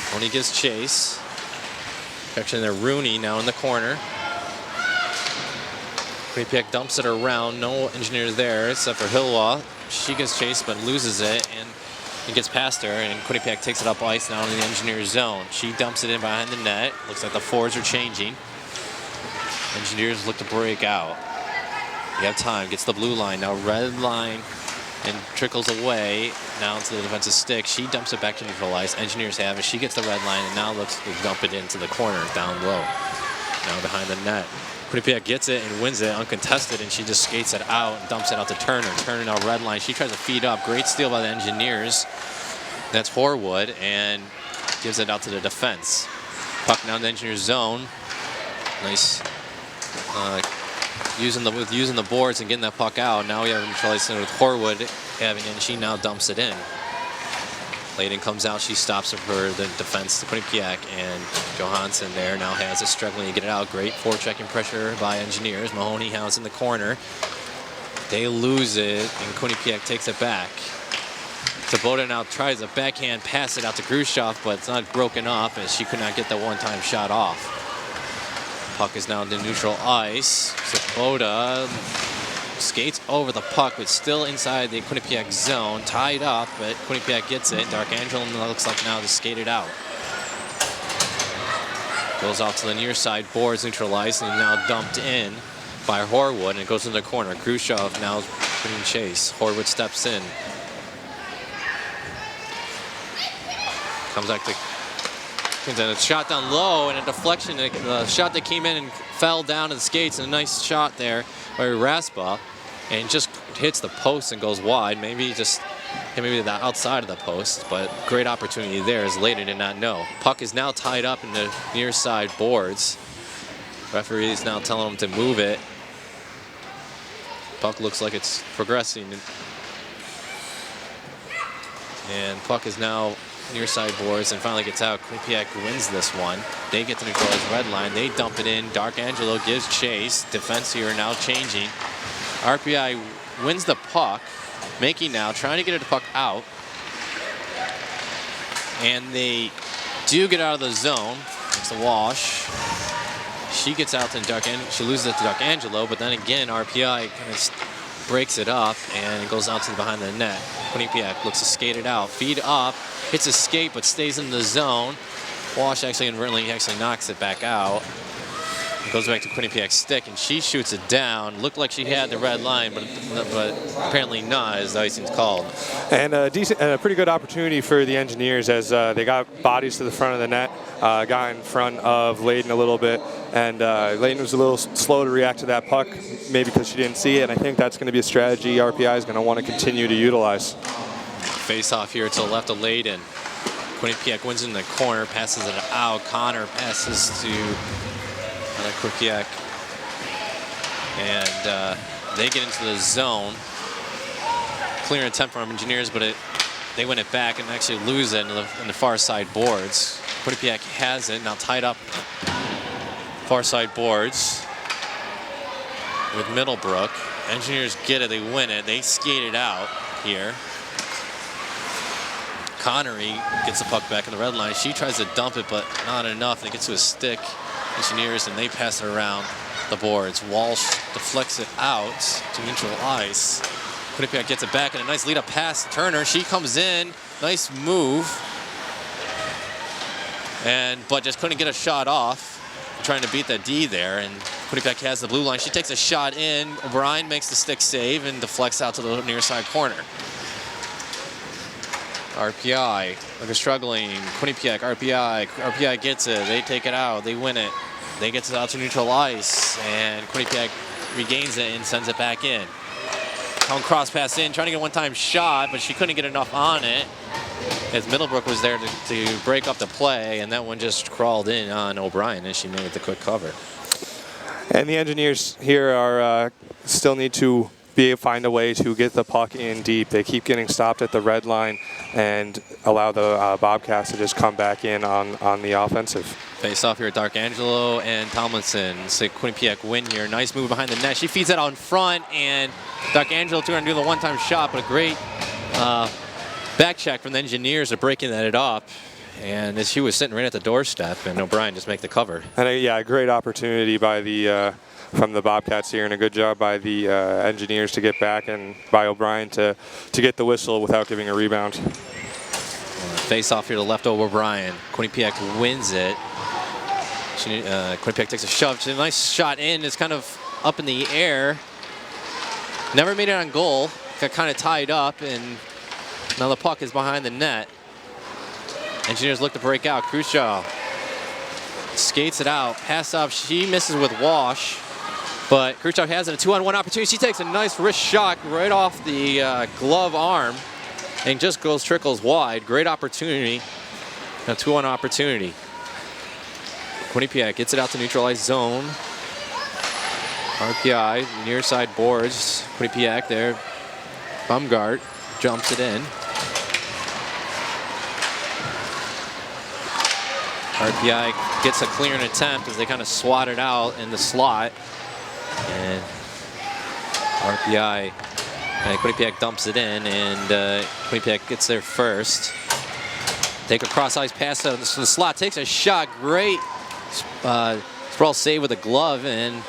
Mahoney gives chase. Action there, Rooney now in the corner. Quinnipiac dumps it around. No Engineers there except for Hilwa. She gets chased but loses it, and it gets past her, and Quinnipiac takes it up ice now in the Engineers zone. She dumps it in behind the net. Looks like the forwards are changing. Engineers look to break out. You have time, gets the blue line. Now red line and trickles away now into the defensive stick. She dumps it back to neutral ice. Engineers have it. She gets the red line and now looks to dump it into the corner down low. Now behind the net. Quinnipiac gets it and wins it uncontested, and she just skates it out and dumps it out to Turner. Turner now red line. She tries to feed up. Great steal by the Engineers. That's Horwood, and gives it out to the defense. Puck now in the Engineers zone. Nice. Using the boards and getting that puck out. Now we have neutralizing with Horwood having it, and she now dumps it in. Layden comes out, she stops it for the defense to Quinnipiac, and Johansson there now has it, struggling to get it out. Great forechecking pressure by Engineers. Mahoney has in the corner. They lose it, and Quinnipiac takes it back. Sabota now tries a backhand pass it out to Khrushchev, but it's not broken up as she could not get the one-time shot off. Puck is now in the neutral ice. Sabota skates over the puck, but still inside the Quinnipiac zone. Tied up, but Quinnipiac gets it. Darkangelo looks like now to skate it out. Goes off to the near side, boards neutralized, and now dumped in by Horwood, and it goes into the corner. Khrushchev now putting chase. Horwood steps in. Comes back to a shot down low, and a deflection. The shot that came in and fell down to the skates, and a nice shot there by Raspa, and just hits the post and goes wide. Maybe the outside of the post, but great opportunity there as Layden did not know. Puck is now tied up in the near side boards. Referee is now telling him to move it. Puck looks like it's progressing. And puck is now near side boards and finally gets out. Quinnipiac wins this one. They get to neutralize red line. They dump it in. Darkangelo gives chase. Defense here now changing. RPI wins the puck. Making now, trying to get the puck out. And they do get out of the zone. It's a wash. She gets out to Darkangelo. She loses it to Darkangelo, but then again, RPI kind of breaks it up and it goes out to behind the net. Quinnipiac looks to skate it out. Feed up. Hits a skate, but stays in the zone. Walsh actually inadvertently knocks it back out. It goes back to Quinnipiac's stick, and she shoots it down. Looked like she had the red line, but apparently not, as the icing's called. And a pretty good opportunity for the Engineers as they got bodies to the front of the net, got in front of Layden a little bit, and Layden was a little slow to react to that puck, maybe because she didn't see it. And I think that's going to be a strategy RPI is going to want to continue to utilize. Face off here to the left of Layden. Quinnipiac wins in the corner, passes it out. Connor passes to Quinnipiac, and they get into the zone. clear attempt from Engineers, but they win it back and actually lose it in the far side boards. Quinnipiac has it now tied up far side boards with Middlebrook. Engineers get it, they win it, they skate it out here. Connery gets the puck back in the red line. She tries to dump it, but not enough. It gets to a stick. Engineers, and they pass it around the boards. Walsh deflects it out to neutral ice. Quinnipiac gets it back, and a nice lead-up pass to Turner. She comes in, nice move, but just couldn't get a shot off. Trying to beat that D there, and Quinnipiac has the blue line. She takes a shot in. O'Brien makes the stick save and deflects out to the near side corner. RPI, they're struggling. Quinnipiac, RPI gets it. They take it out. They win it. They get it out to neutral ice, and Quinnipiac regains it and sends it back in. Down cross pass in, trying to get a one-time shot, but she couldn't get enough on it, as Middlebrook was there to break up the play, and that one just crawled in on O'Brien, and she made the quick cover. And the Engineers here are still need to find a way to get the puck in deep. They keep getting stopped at the red line and allow the Bobcats to just come back in on the offensive. Face off here, Darkangelo and Tomlinson. So Quinnipiac win here. Nice move behind the net. She feeds it out in front, and Darkangelo trying to do the one-time shot, but a great back check from the Engineers of breaking that up. And as she was sitting right at the doorstep, and O'Brien just make the cover. And yeah, a great opportunity by the from the Bobcats here, and a good job by the Engineers to get back, and by O'Brien to get the whistle without giving a rebound. Face off here to left over O'Brien. Quinnipiac wins it. Quinnipiac takes a shove. It's a nice shot in. It's kind of up in the air. Never made it on goal. Got kind of tied up, and now the puck is behind the net. Engineers look to break out. Khrushchev skates it out. Pass up. She misses with Walsh, but Khrushchev has it. A 2-on-1 opportunity. She takes a nice wrist shot right off the glove arm and just trickles wide. Great opportunity. A 2-on opportunity. Quinnipiac gets it out to neutralize zone. RPI, near side boards. Quinnipiac there. Bumgart jumps it in. RPI gets a clearing attempt as they kind of swat it out in the slot. And RPI and Quinnipiac dumps it in, and Quinnipiac gets there first. Take a cross-ice pass to the slot, takes a shot, great sprawl save with a glove, and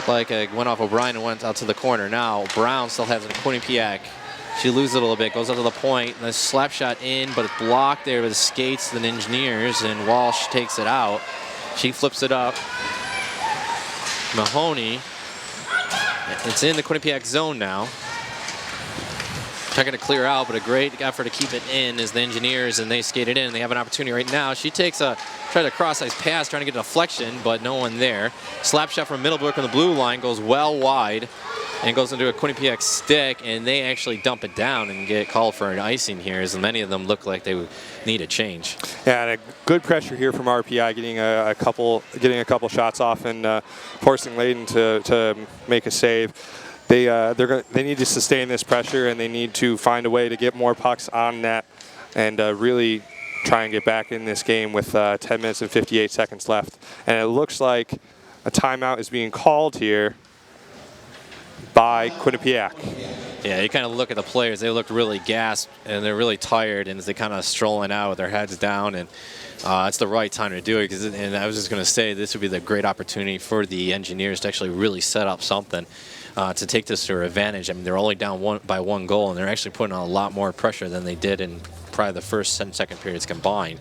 like went off O'Brien and went out to the corner. Now Brown still has it. Quinnipiac. She loses it a little bit, goes up to the point. Nice slap shot in, but it's blocked there with the skates and Engineers, and Walsh takes it out. She flips it up. Mahoney. It's in the Quinnipiac zone now. Trying to clear out, but a great effort to keep it in is the Engineers, and they skate it in. They have an opportunity right now. She takes tries a cross-ice pass, trying to get a deflection, but no one there. Slap shot from Middlebrook on the blue line, goes well wide, and goes into a Quinnipiac stick, and they actually dump it down and get called for an icing here, as many of them look like they would need a change. Yeah, and a good pressure here from RPI, getting a couple shots off and forcing Layden to make a save. They need to sustain this pressure, and they need to find a way to get more pucks on net and really try and get back in this game with 10 minutes and 58 seconds left. And it looks like a timeout is being called here by Quinnipiac. Yeah, you kind of look at the players. They look really gassed, and they're really tired, and as they kind of strolling out with their heads down, and it's the right time to do it. And I was just going to say, this would be the great opportunity for the Engineers to actually really set up something to take this to their advantage. I mean, they're only down by one goal, and they're actually putting on a lot more pressure than they did in probably the first and second periods combined.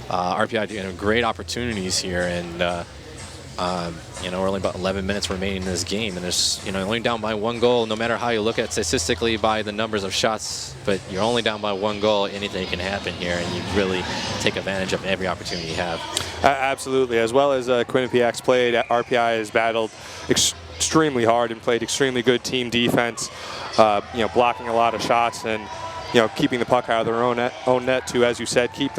RPI doing great opportunities here, and we're only about 11 minutes remaining in this game, and there's only down by one goal. No matter how you look at it statistically by the numbers of shots, but you're only down by one goal. Anything can happen here, and you really take advantage of every opportunity you have. Absolutely. As well as Quinnipiac's played, RPI has battled extremely hard and played extremely good team defense. Blocking a lot of shots, and keeping the puck out of their own net to, as you said, keep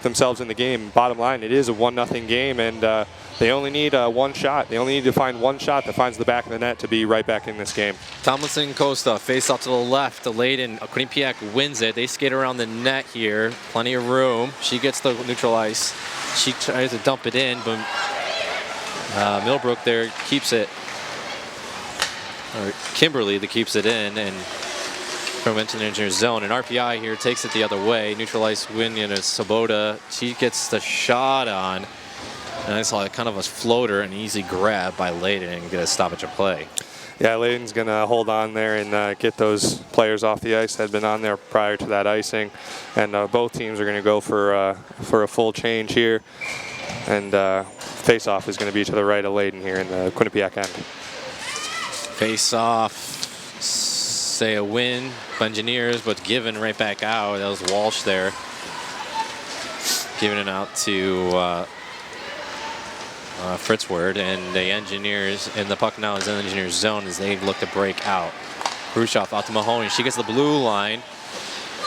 themselves in the game. Bottom line, it is a 1-0 game, and they only need one shot. They only need to find one shot that finds the back of the net to be right back in this game. Tomlinson Costa face off to the left to Layden. Quinnipiac wins it. They skate around the net here. Plenty of room. She gets the neutral ice. She tries to dump it in, but Millbrook there keeps it. Or Kimberly that keeps it in, and from engineer zone. And RPI here takes it the other way. Neutral ice win in a Sabota. She gets the shot on. And I saw kind of a floater, an easy grab by Layden and get a stoppage of play. Yeah, Layden's going to hold on there and get those players off the ice that had been on there prior to that icing. And both teams are going to go for a full change here. And face-off is going to be to the right of Layden here in the Quinnipiac end. Face-off, say a win, Engineers, but given right back out. That was Walsh there. Giving it out to Fritzward, and the Engineers, and the puck now is in the Engineers zone as they look to break out. Khrushchev out to Mahoney. She gets the blue line.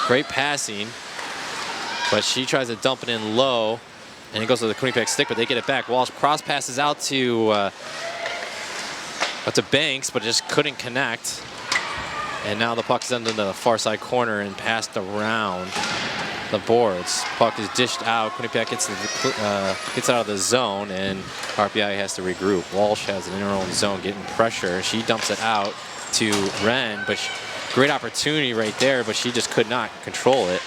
Great passing, but she tries to dump it in low, and it goes to the Quinnipiac stick, but they get it back. Walsh cross passes out to Banks, but just couldn't connect. And now the puck's into the far side corner and passed around the boards. Puck is dished out. Quinnipiac gets it out of the zone, and RPI has to regroup. Walsh has it in her own zone, getting pressure. She dumps it out to Wren, but great opportunity right there, but she just could not control it.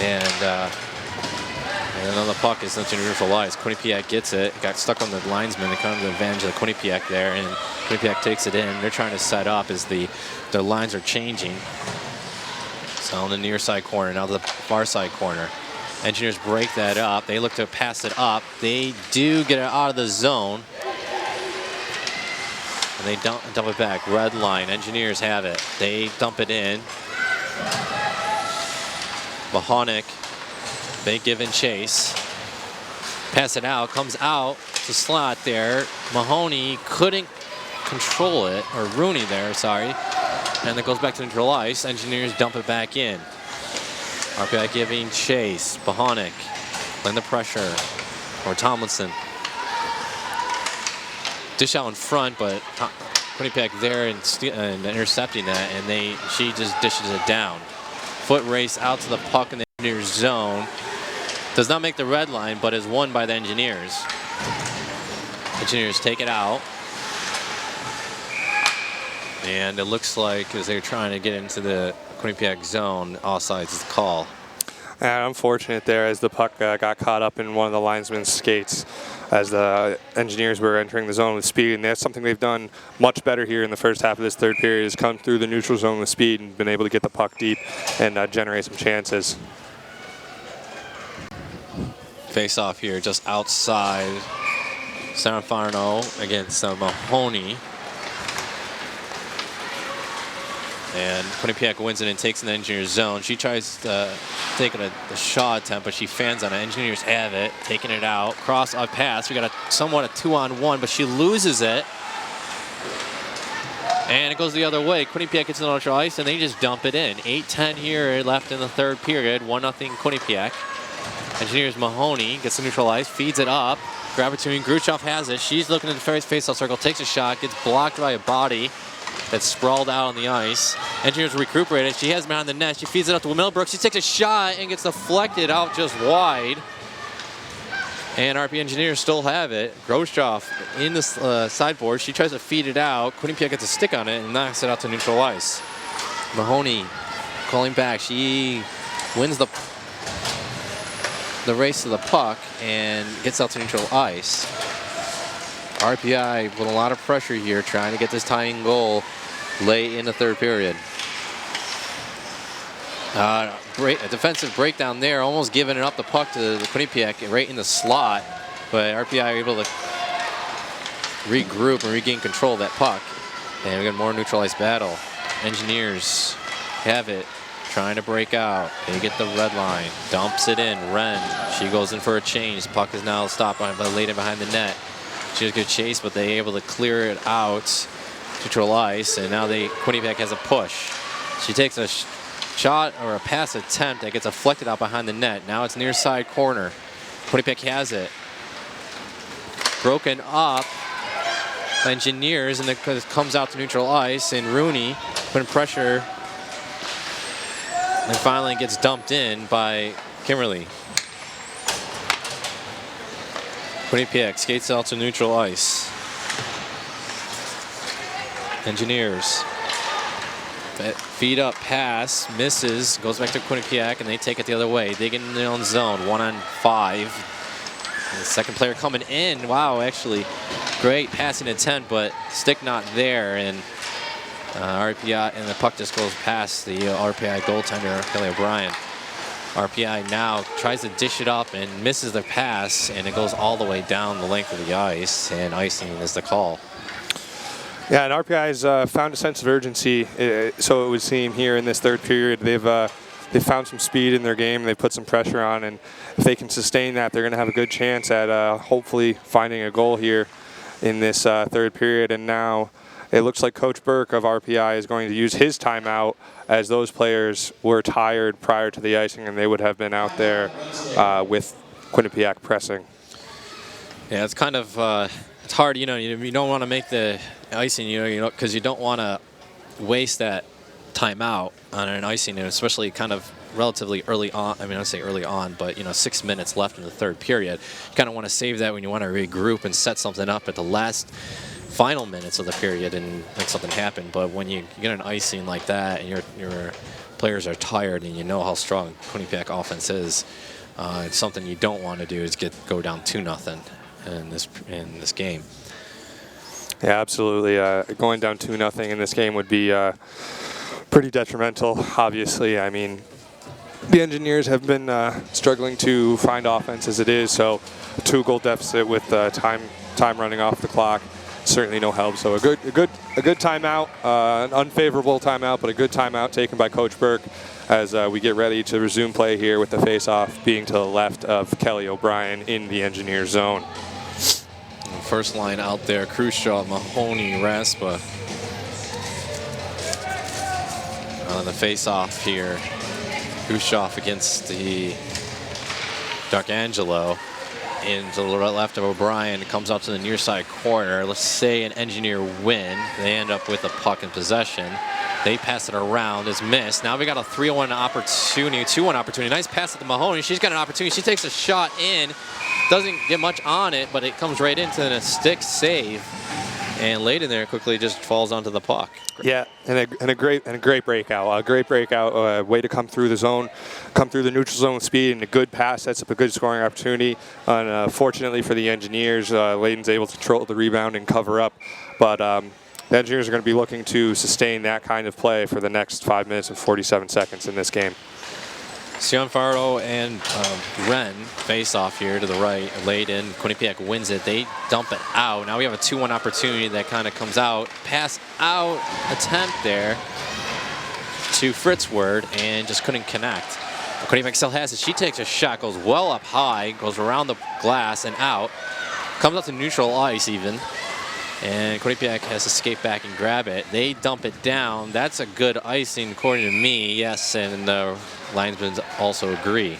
And another puck is into neutral ice. Quinnipiac gets it. Got stuck on the linesman. They come to the advantage of the Quinnipiac there, and Quinnipiac takes it in. They're trying to set up as the lines are changing. So on the near side corner, now the far side corner. Engineers break that up. They look to pass it up. They do get it out of the zone. And they dump it back. Red line. Engineers have it. They dump it in. Mahonic. They give in chase. Pass it out. Comes out to slot there. Mahoney couldn't control it. Or Rooney there, sorry. And it goes back to neutral ice. Engineers dump it back in. RPI giving chase. Mahonic playing the pressure. Or Tomlinson. Dish out in front, but Quinnipiac there and intercepting that, and she just dishes it down. Foot race out to the puck in the Engineers zone. Does not make the red line, but is won by the Engineers. Engineers take it out. And it looks like as they're trying to get into the Quinnipiac zone, offsides is the call. Unfortunate there as the puck got caught up in one of the linesman's skates as the Engineers were entering the zone with speed, and that's something they've done much better here in the first half of this third period, is come through the neutral zone with speed and been able to get the puck deep and generate some chances. Face off here just outside. Sanfarno against Mahoney. And Quinnipiac wins it and takes in the Engineers zone. She tries to take a shot attempt, but she fans on it. Engineers have it, taking it out. Cross up pass. We got somewhat a 2-on-1, but she loses it. And it goes the other way. Quinnipiac gets the neutral ice, and they just dump it in. 8:10 here left in the third period. 1-0 Quinnipiac. Engineers Mahoney gets the neutral ice, feeds it up. Grab it between. Khrushchev has it. She's looking at the face-off circle, takes a shot, gets blocked by a body that's sprawled out on the ice. Engineers recuperated. She has it behind the net. She feeds it up to Millbrook. She takes a shot and gets deflected out just wide. And RP Engineers still have it. Khrushchev in the sideboard. She tries to feed it out. Quinnipiac gets a stick on it and knocks it out to neutral ice. Mahoney calling back. She wins the race to the puck and gets out to neutral ice. RPI with a lot of pressure here, trying to get this tying goal late in the third period. A defensive breakdown there, almost giving it up the puck to the Quinnipiac right in the slot, but RPI are able to regroup and regain control of that puck. And we got more neutral ice battle. Engineers have it, trying to break out. They get the red line, dumps it in. Wren, she goes in for a change. Puck is now stopped by Layden behind the net. She has a good chase, but they able to clear it out. Neutral ice, and now Quinnipiac has a push. She takes a shot or a pass attempt that gets deflected out behind the net. Now it's near side corner. Quinnipiac has it. Broken up. Engineers, and it comes out to neutral ice, and Rooney putting pressure, and finally gets dumped in by Kimberly. Quinnipiac skates out to neutral ice. Engineers. Feed up pass, misses, goes back to Quinnipiac, and they take it the other way. They get in their own zone, 1-on-5. And the second player coming in. Wow, actually, great passing attempt, but stick not there. And RPI, and the puck just goes past the RPI goaltender, Kelly O'Brien. RPI now tries to dish it up and misses the pass, and it goes all the way down the length of the ice, and icing is the call. Yeah, and RPI has found a sense of urgency, so it would seem, here in this third period. They've found some speed in their game. They've put some pressure on, and if they can sustain that, they're going to have a good chance at hopefully finding a goal here in this third period. And now it looks like Coach Burke of RPI is going to use his timeout, as those players were tired prior to the icing, and they would have been out there with Quinnipiac pressing. Yeah, it's kind of it's hard, you don't want to make the icing, because you don't want to waste that timeout on an icing, and especially kind of relatively early on. I mean, I would say early on, but 6 minutes left in the third period. You kind of want to save that when you want to regroup and set something up at the last final minutes of the period and make something happen. But when you get an icing like that and your players are tired and you know how strong Quinnipiac offense is, it's something you don't want to do is go down 2-0 in this game. Yeah, absolutely. Going down 2-0 in this game would be pretty detrimental, obviously. I mean, the Engineers have been struggling to find offense as it is, so a 2-goal deficit with time running off the clock, certainly no help. So a good timeout, an unfavorable timeout, but a good timeout taken by Coach Burke as we get ready to resume play here, with the face-off being to the left of Kelly O'Brien in the Engineer zone. First line out there: Khrushchev, Mahoney, Raspa. On the face-off here, Khrushchev against the D'Arcangelo. And to the left of O'Brien, comes out to the near side corner. Let's say an Engineer win. They end up with the puck in possession. They pass it around. It's missed. Now we got a 3-1 opportunity, 2-1 opportunity. Nice pass at the Mahoney. She's got an opportunity. She takes a shot in. Doesn't get much on it, but it comes right into the stick save. And Layden there quickly just falls onto the puck. Yeah, and a great breakout. A great breakout. Way to come through the zone, come through the neutral zone with speed, and a good pass sets up a good scoring opportunity. Fortunately for the Engineers, Layden's able to control the rebound and cover up. But the Engineers are going to be looking to sustain that kind of play for the next 5 minutes and 47 seconds in this game. Cianfaro and Wren face off here to the right. Layden, Quinnipiac wins it. They dump it out. Now we have a 2-1 opportunity that kind of comes out. Pass out attempt there to Fritzward, and just couldn't connect. Quinnipiac still has it. She takes a shot, goes well up high, goes around the glass and out. Comes up to neutral ice even. And Quinnipiac has to skate back and grab it. They dump it down. That's a good icing according to me. Yes, and the linesmen also agree.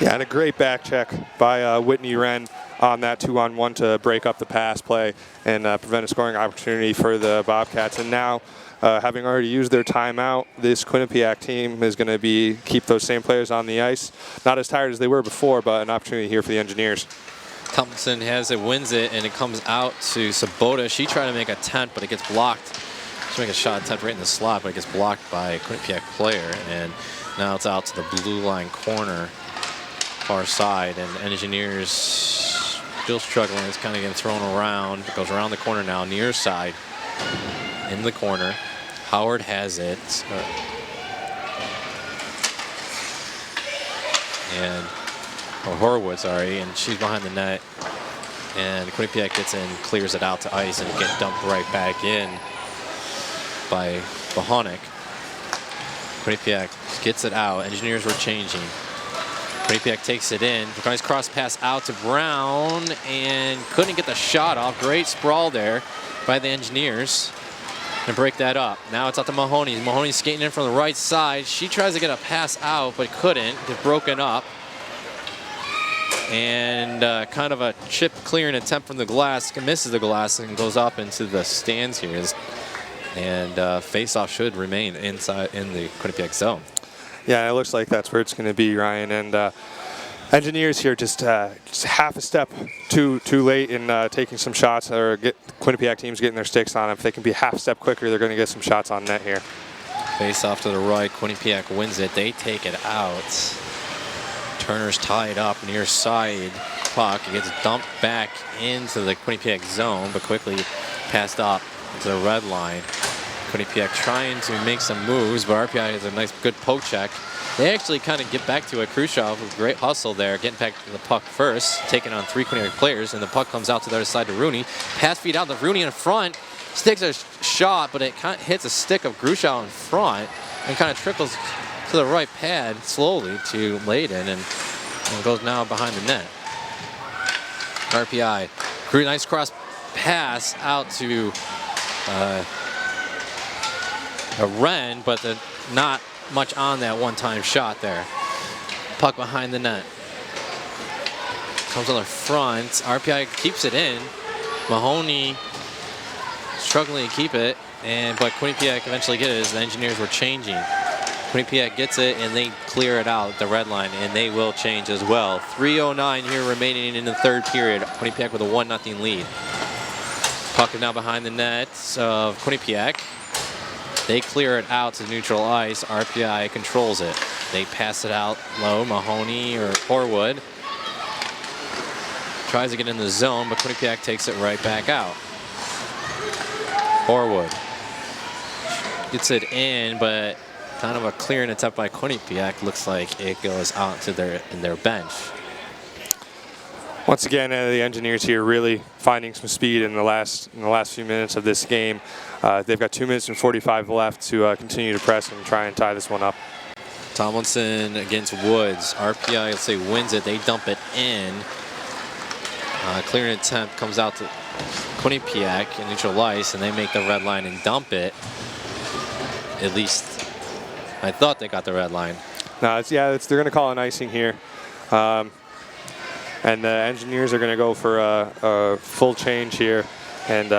Yeah, and a great back check by Whitney Wren on that 2-on-1 to break up the pass play and prevent a scoring opportunity for the Bobcats. And now, having already used their timeout, this Quinnipiac team is going to keep those same players on the ice. Not as tired as they were before, but an opportunity here for the Engineers. Thompson has it, wins it, and it comes out to Sabota. She tried to make a attempt, but it gets blocked. She makes a shot attempt right in the slot, but it gets blocked by a Quinnipiac player. And now it's out to the blue line corner, far side, and Engineers still struggling. It's kind of getting thrown around. It goes around the corner now, near side, in the corner. Howard has it. Horowitz, sorry, and she's behind the net. And Quinnipiac gets in, clears it out to ice, and it gets dumped right back in by Bohonic. Quinnipiac gets it out. Engineers were changing. Quinnipiac takes it in. Nice cross pass out to Brown, and couldn't get the shot off. Great sprawl there by the Engineers. and break that up. Now it's out to Mahoney. Mahoney's skating in from the right side. She tries to get a pass out, but couldn't. It's broken up. And kind of a chip clearing attempt from the glass. Misses the glass and goes up into the stands here. And face-off should remain inside in the Quinnipiac zone. Yeah, it looks like that's where it's going to be, Ryan. And Engineers here just half a step too late in taking some shots, or Quinnipiac teams getting their sticks on them. If they can be half a step quicker, they're going to get some shots on net here. Face off to the right. Quinnipiac wins it. They take it out. Turner's tied up near side. Puck gets dumped back into the Quinnipiac zone, but quickly passed up to the red line. Quinnipiac trying to make some moves, but RPI has a nice good poke check. They actually kind of get back to it. Khrushchev with great hustle there, getting back to the puck first, taking on 3 Quinnipiac players, and the puck comes out to the other side to Rooney. Pass feed out to Rooney in front, sticks a shot, but it kind of hits a stick of Khrushchev in front and kind of trickles to the right pad slowly to Layden and goes now behind the net. RPI, nice cross pass out to Wren, but not much on that one-time shot there. Puck behind the net. Comes on the front. RPI keeps it in. Mahoney struggling to keep it, but Quinnipiac eventually get it as the Engineers were changing. Quinnipiac gets it and they clear it out at the red line, and they will change as well. 3:09 here remaining in the third period. Quinnipiac with a 1-0 lead. Puck is now behind the net of Quinnipiac. They clear it out to neutral ice. RPI controls it. They pass it out low. Mahoney or Horwood tries to get in the zone, but Quinnipiac takes it right back out. Horwood gets it in, but kind of a clearing attempt by Quinnipiac. Looks like it goes out to their bench. Once again, the Engineers here really finding some speed in the last few minutes of this game. They've got 2 minutes and 45 left to continue to press and try and tie this one up. Tomlinson against Woods. RPI, let's say, wins it. They dump it in. Clearing attempt comes out to Quinnipiac in neutral ice, and they make the red line and dump it. At least I thought they got the red line. No, they're going to call an icing here. And the Engineers are going to go for a full change here and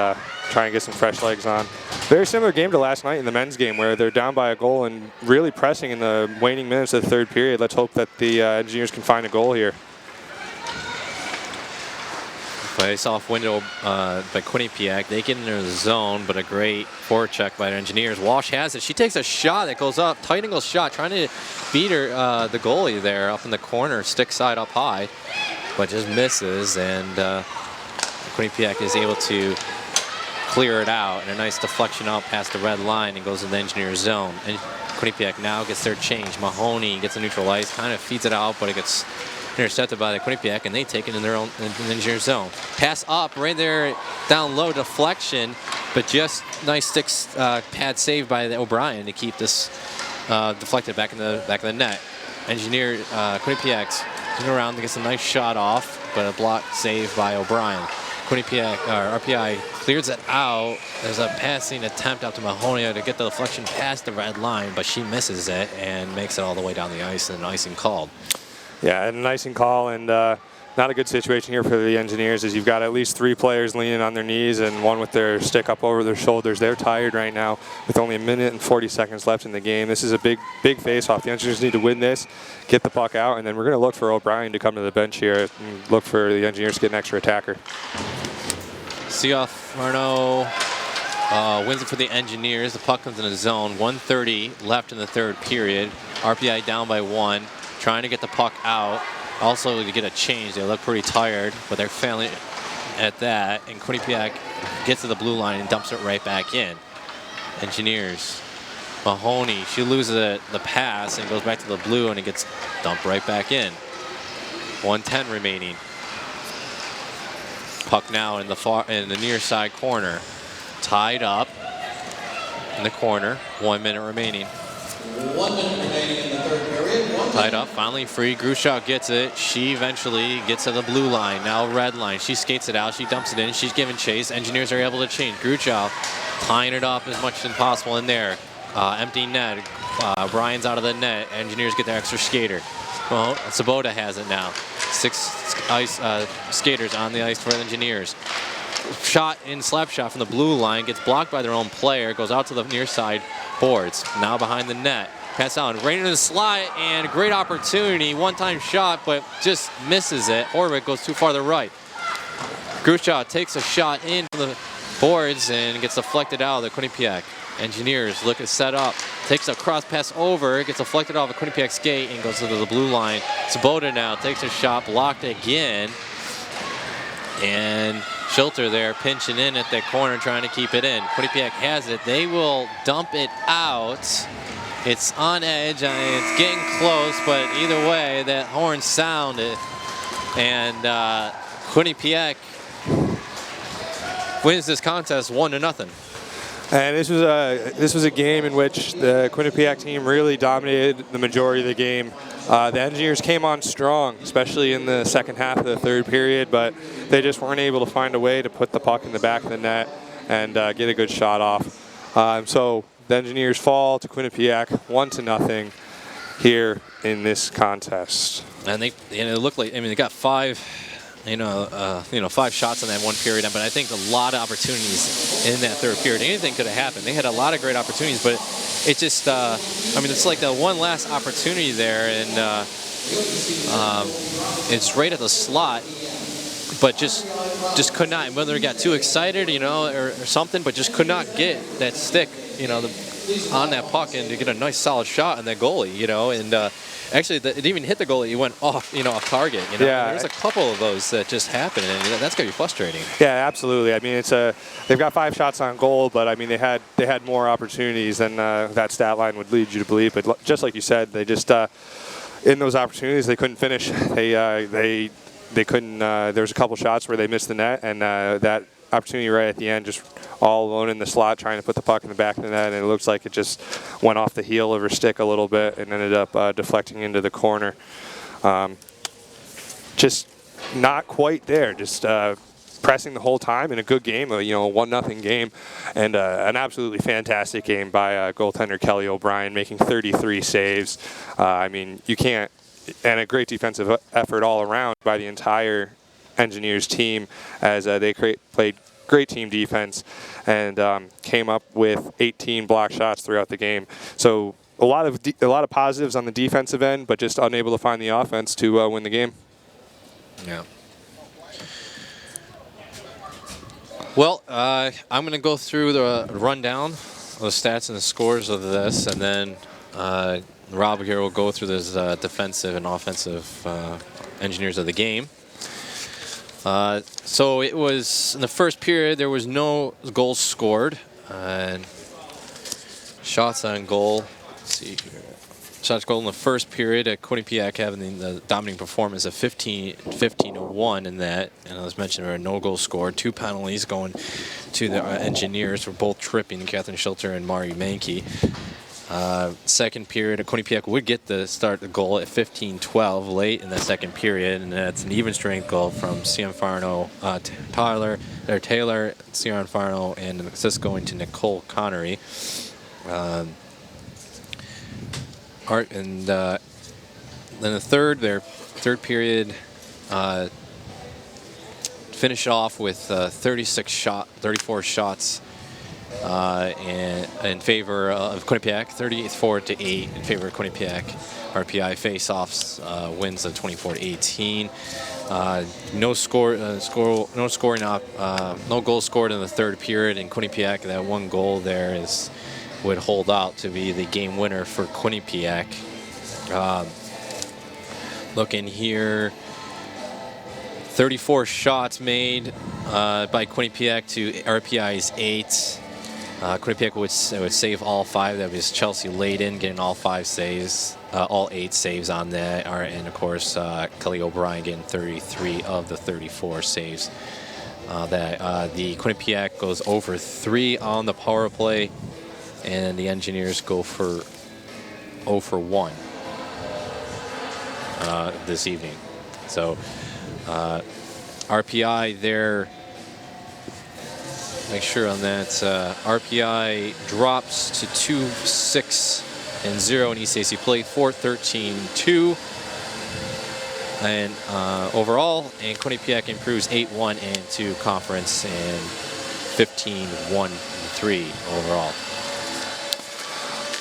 try and get some fresh legs on. Very similar game to last night in the men's game, where they're down by a goal and really pressing in the waning minutes of the third period. Let's hope that the Engineers can find a goal here. Face-off window by Quinnipiac. They get into the zone, but a great forecheck by the Engineers. Walsh has it. She takes a shot that goes up, tight angle shot, trying to beat her, the goalie there up in the corner, stick side up high, but just misses, and Quinnipiac is able to clear it out, and a nice deflection out past the red line and goes in the Engineers zone. And Quinnipiac now gets their change. Mahoney gets a neutral ice, kind of feeds it out, but it gets intercepted by the Quinnipiac, and they take it in their own in the Engineer zone. Pass up right there, down low, deflection, but just nice sticks pad save by the O'Brien to keep this deflected back in the back of the net. Quinnipiac's going around to get some nice shot off, but a block save by O'Brien. RPI clears it out. There's a passing attempt out to Mahoney to get the deflection past the red line, but she misses it and makes it all the way down the ice, and an icing called. Yeah, an icing call, and not a good situation here for the Engineers, as you've got at least 3 players leaning on their knees and one with their stick up over their shoulders. They're tired right now with only 1 minute and 40 seconds left in the game. This is a big face-off. The Engineers need to win this, get the puck out, and then we're going to look for O'Brien to come to the bench here and look for the Engineers to get an extra attacker. Seoff Marno wins it for the Engineers. The puck comes in the zone. 1:30 left in the third period. RPI down by 1. Trying to get the puck out, also to get a change. They look pretty tired, but they're failing at that. And Quinnipiac gets to the blue line and dumps it right back in. Engineers, Mahoney, she loses the pass and goes back to the blue, and it gets dumped right back in. 1:10 remaining. Puck now in the near side corner, tied up in the corner. 1 minute remaining. 1 minute remaining in the third period. Tied up, finally free. Khrushchev gets it. She eventually gets to the blue line, now red line. She skates it out, she dumps it in, she's giving chase. Engineers are able to change. Khrushchev tying it up as much as possible in there. Empty net. Brian's out of the net. Engineers get their extra skater. Well, Sabota has it now. 6 ice skaters on the ice for the Engineers. Shot in slap shot from the blue line, gets blocked by their own player, goes out to the near side boards. Now behind the net. Pass out right into the slot, and a great opportunity. One-time shot, but just misses it. Orvik goes too far to the right. Grushaw takes a shot in from the boards and gets deflected out of the Quinnipiac. Engineers look to set up. Takes a cross pass over, gets deflected off a Quinnipiac skate and goes to the blue line. Sabota now takes a shot, blocked again. And Schilter there pinching in at that corner, trying to keep it in. Quinnipiac has it. They will dump it out. It's on edge. It's getting close, but either way, that horn sounded. And Quinnipiac wins this contest 1-0. And this was a game in which the Quinnipiac team really dominated the majority of the game. The Engineers came on strong, especially in the second half of the third period, but they just weren't able to find a way to put the puck in the back of the net and get a good shot off. So the Engineers fall to Quinnipiac 1-0 here in this contest. And it looked like, I mean, they got 5 shots in that one period, but I think a lot of opportunities in that third period. Anything could have happened. They had a lot of great opportunities, but it just, I mean, it's like the one last opportunity there, and it's right at the slot, but just could not, whether it got too excited, or something, but just could not get that stick, on that puck and to get a nice solid shot on that goalie, and actually, it didn't even hit the goalie. He went off, off target. Yeah. There's a couple of those that just happened, and that's gonna be frustrating. Yeah, absolutely. I mean, they've got 5 shots on goal, but I mean, they had more opportunities than that stat line would lead you to believe. But just like you said, they just in those opportunities they couldn't finish. They couldn't. There was a couple shots where they missed the net, and that opportunity right at the end, just all alone in the slot trying to put the puck in the back of the net, and it looks like it just went off the heel of her stick a little bit and ended up deflecting into the corner. Just not quite there, just pressing the whole time in a good game, a 1-0 game, and an absolutely fantastic game by goaltender Kelly O'Brien, making 33 saves. I mean, you can't, and a great defensive effort all around by the entire Engineers team, as they played great team defense and came up with 18 block shots throughout the game. So a lot of positives on the defensive end, but just unable to find the offense to win the game. Yeah. Well, I'm going to go through the rundown of the stats and the scores of this, and then Rob here will go through this defensive and offensive Engineers of the game. So it was in the first period, there was no goals scored. Shots on goal. Let's see here. Shots on goal in the first period at Quinnipiac having the dominating performance of 15-1 in that. And as mentioned, there were no goals scored. 2 penalties going to the Engineers for both tripping, Catherine Schilter and Mari Mankey. Second period, Quinnipiac would get the start the goal at 15-12 late in the second period, and that's an even strength goal from Cianfarno, Taylor, Cianfarno, and an assist going to Nicole Connery. Then the third period finished off with 34 shots. In favor of Quinnipiac, 34-8 in favor of Quinnipiac. RPI face-offs wins of 24-18. No goal scored in the third period in Quinnipiac. That one goal there would hold out to be the game winner for Quinnipiac. Looking here, 34 shots made by Quinnipiac to RPI's 8. Quinnipiac would save all 5. That was Chelsea Layden getting all 5 saves, all 8 saves on that. And of course, Kelly O'Brien getting 33 of the 34 saves. The Quinnipiac goes over 3 on the power play, and the Engineers go for 0 for 1 this evening. So RPI, their Make sure on that. RPI drops to 2-6-0 in East AC play, 4-13-2. And overall, and Quinnipiac improves 8-1 and 2 conference and 15-1-3 overall.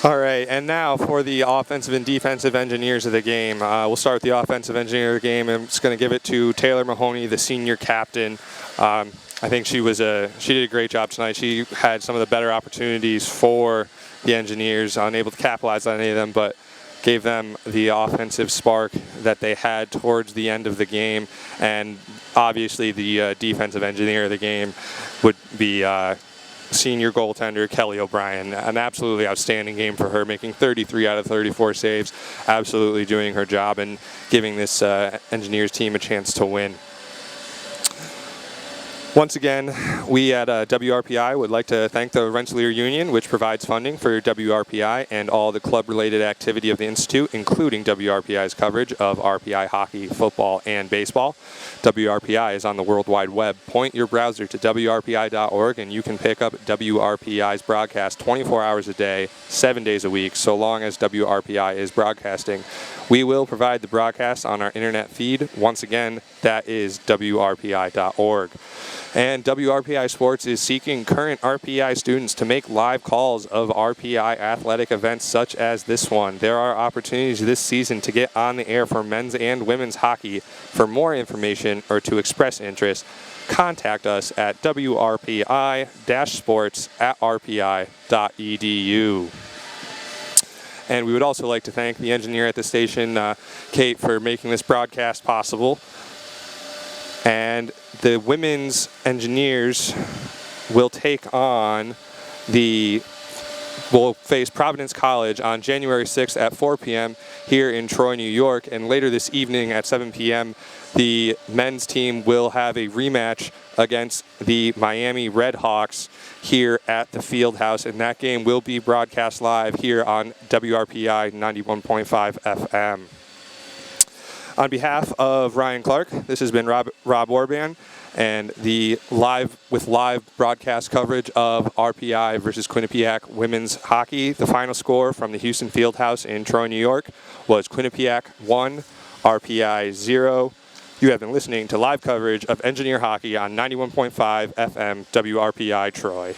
All right, and now for the offensive and defensive engineers of the game. We'll start with the offensive engineer of the game. I'm just going to give it to Taylor Mahoney, the senior captain. I think she did a great job tonight. She had some of the better opportunities for the engineers, unable to capitalize on any of them, but gave them the offensive spark that they had towards the end of the game. And obviously the defensive engineer of the game would be senior goaltender Kelly O'Brien. An absolutely outstanding game for her, making 33 out of 34 saves, absolutely doing her job and giving this Engineers team a chance to win. Once again, we at WRPI would like to thank the Rensselaer Union, which provides funding for WRPI and all the club-related activity of the Institute, including WRPI's coverage of RPI hockey, football, and baseball. WRPI is on the World Wide Web. Point your browser to WRPI.org and you can pick up WRPI's broadcast 24 hours a day, 7 days a week, so long as WRPI is broadcasting. We will provide the broadcast on our internet feed. Once again, that is WRPI.org. And WRPI Sports is seeking current RPI students to make live calls of RPI athletic events such as this one. There are opportunities this season to get on the air for men's and women's hockey. For more information or to express interest, contact us at wrpi-sports@rpi.edu. And we would also like to thank the engineer at the station, Kate, for making this broadcast possible. And the women's engineers will face Providence College on January 6th at 4 p.m. here in Troy, New York. And later this evening at 7 p.m., the men's team will have a rematch against the Miami Redhawks here at the Fieldhouse. And that game will be broadcast live here on WRPI 91.5 FM. On behalf of Ryan Clark, this has been Rob Orban, and the live broadcast coverage of RPI versus Quinnipiac women's hockey. The final score from the Houston Fieldhouse in Troy, New York was Quinnipiac 1, RPI 0. You have been listening to live coverage of Engineer Hockey on 91.5 FM WRPI Troy.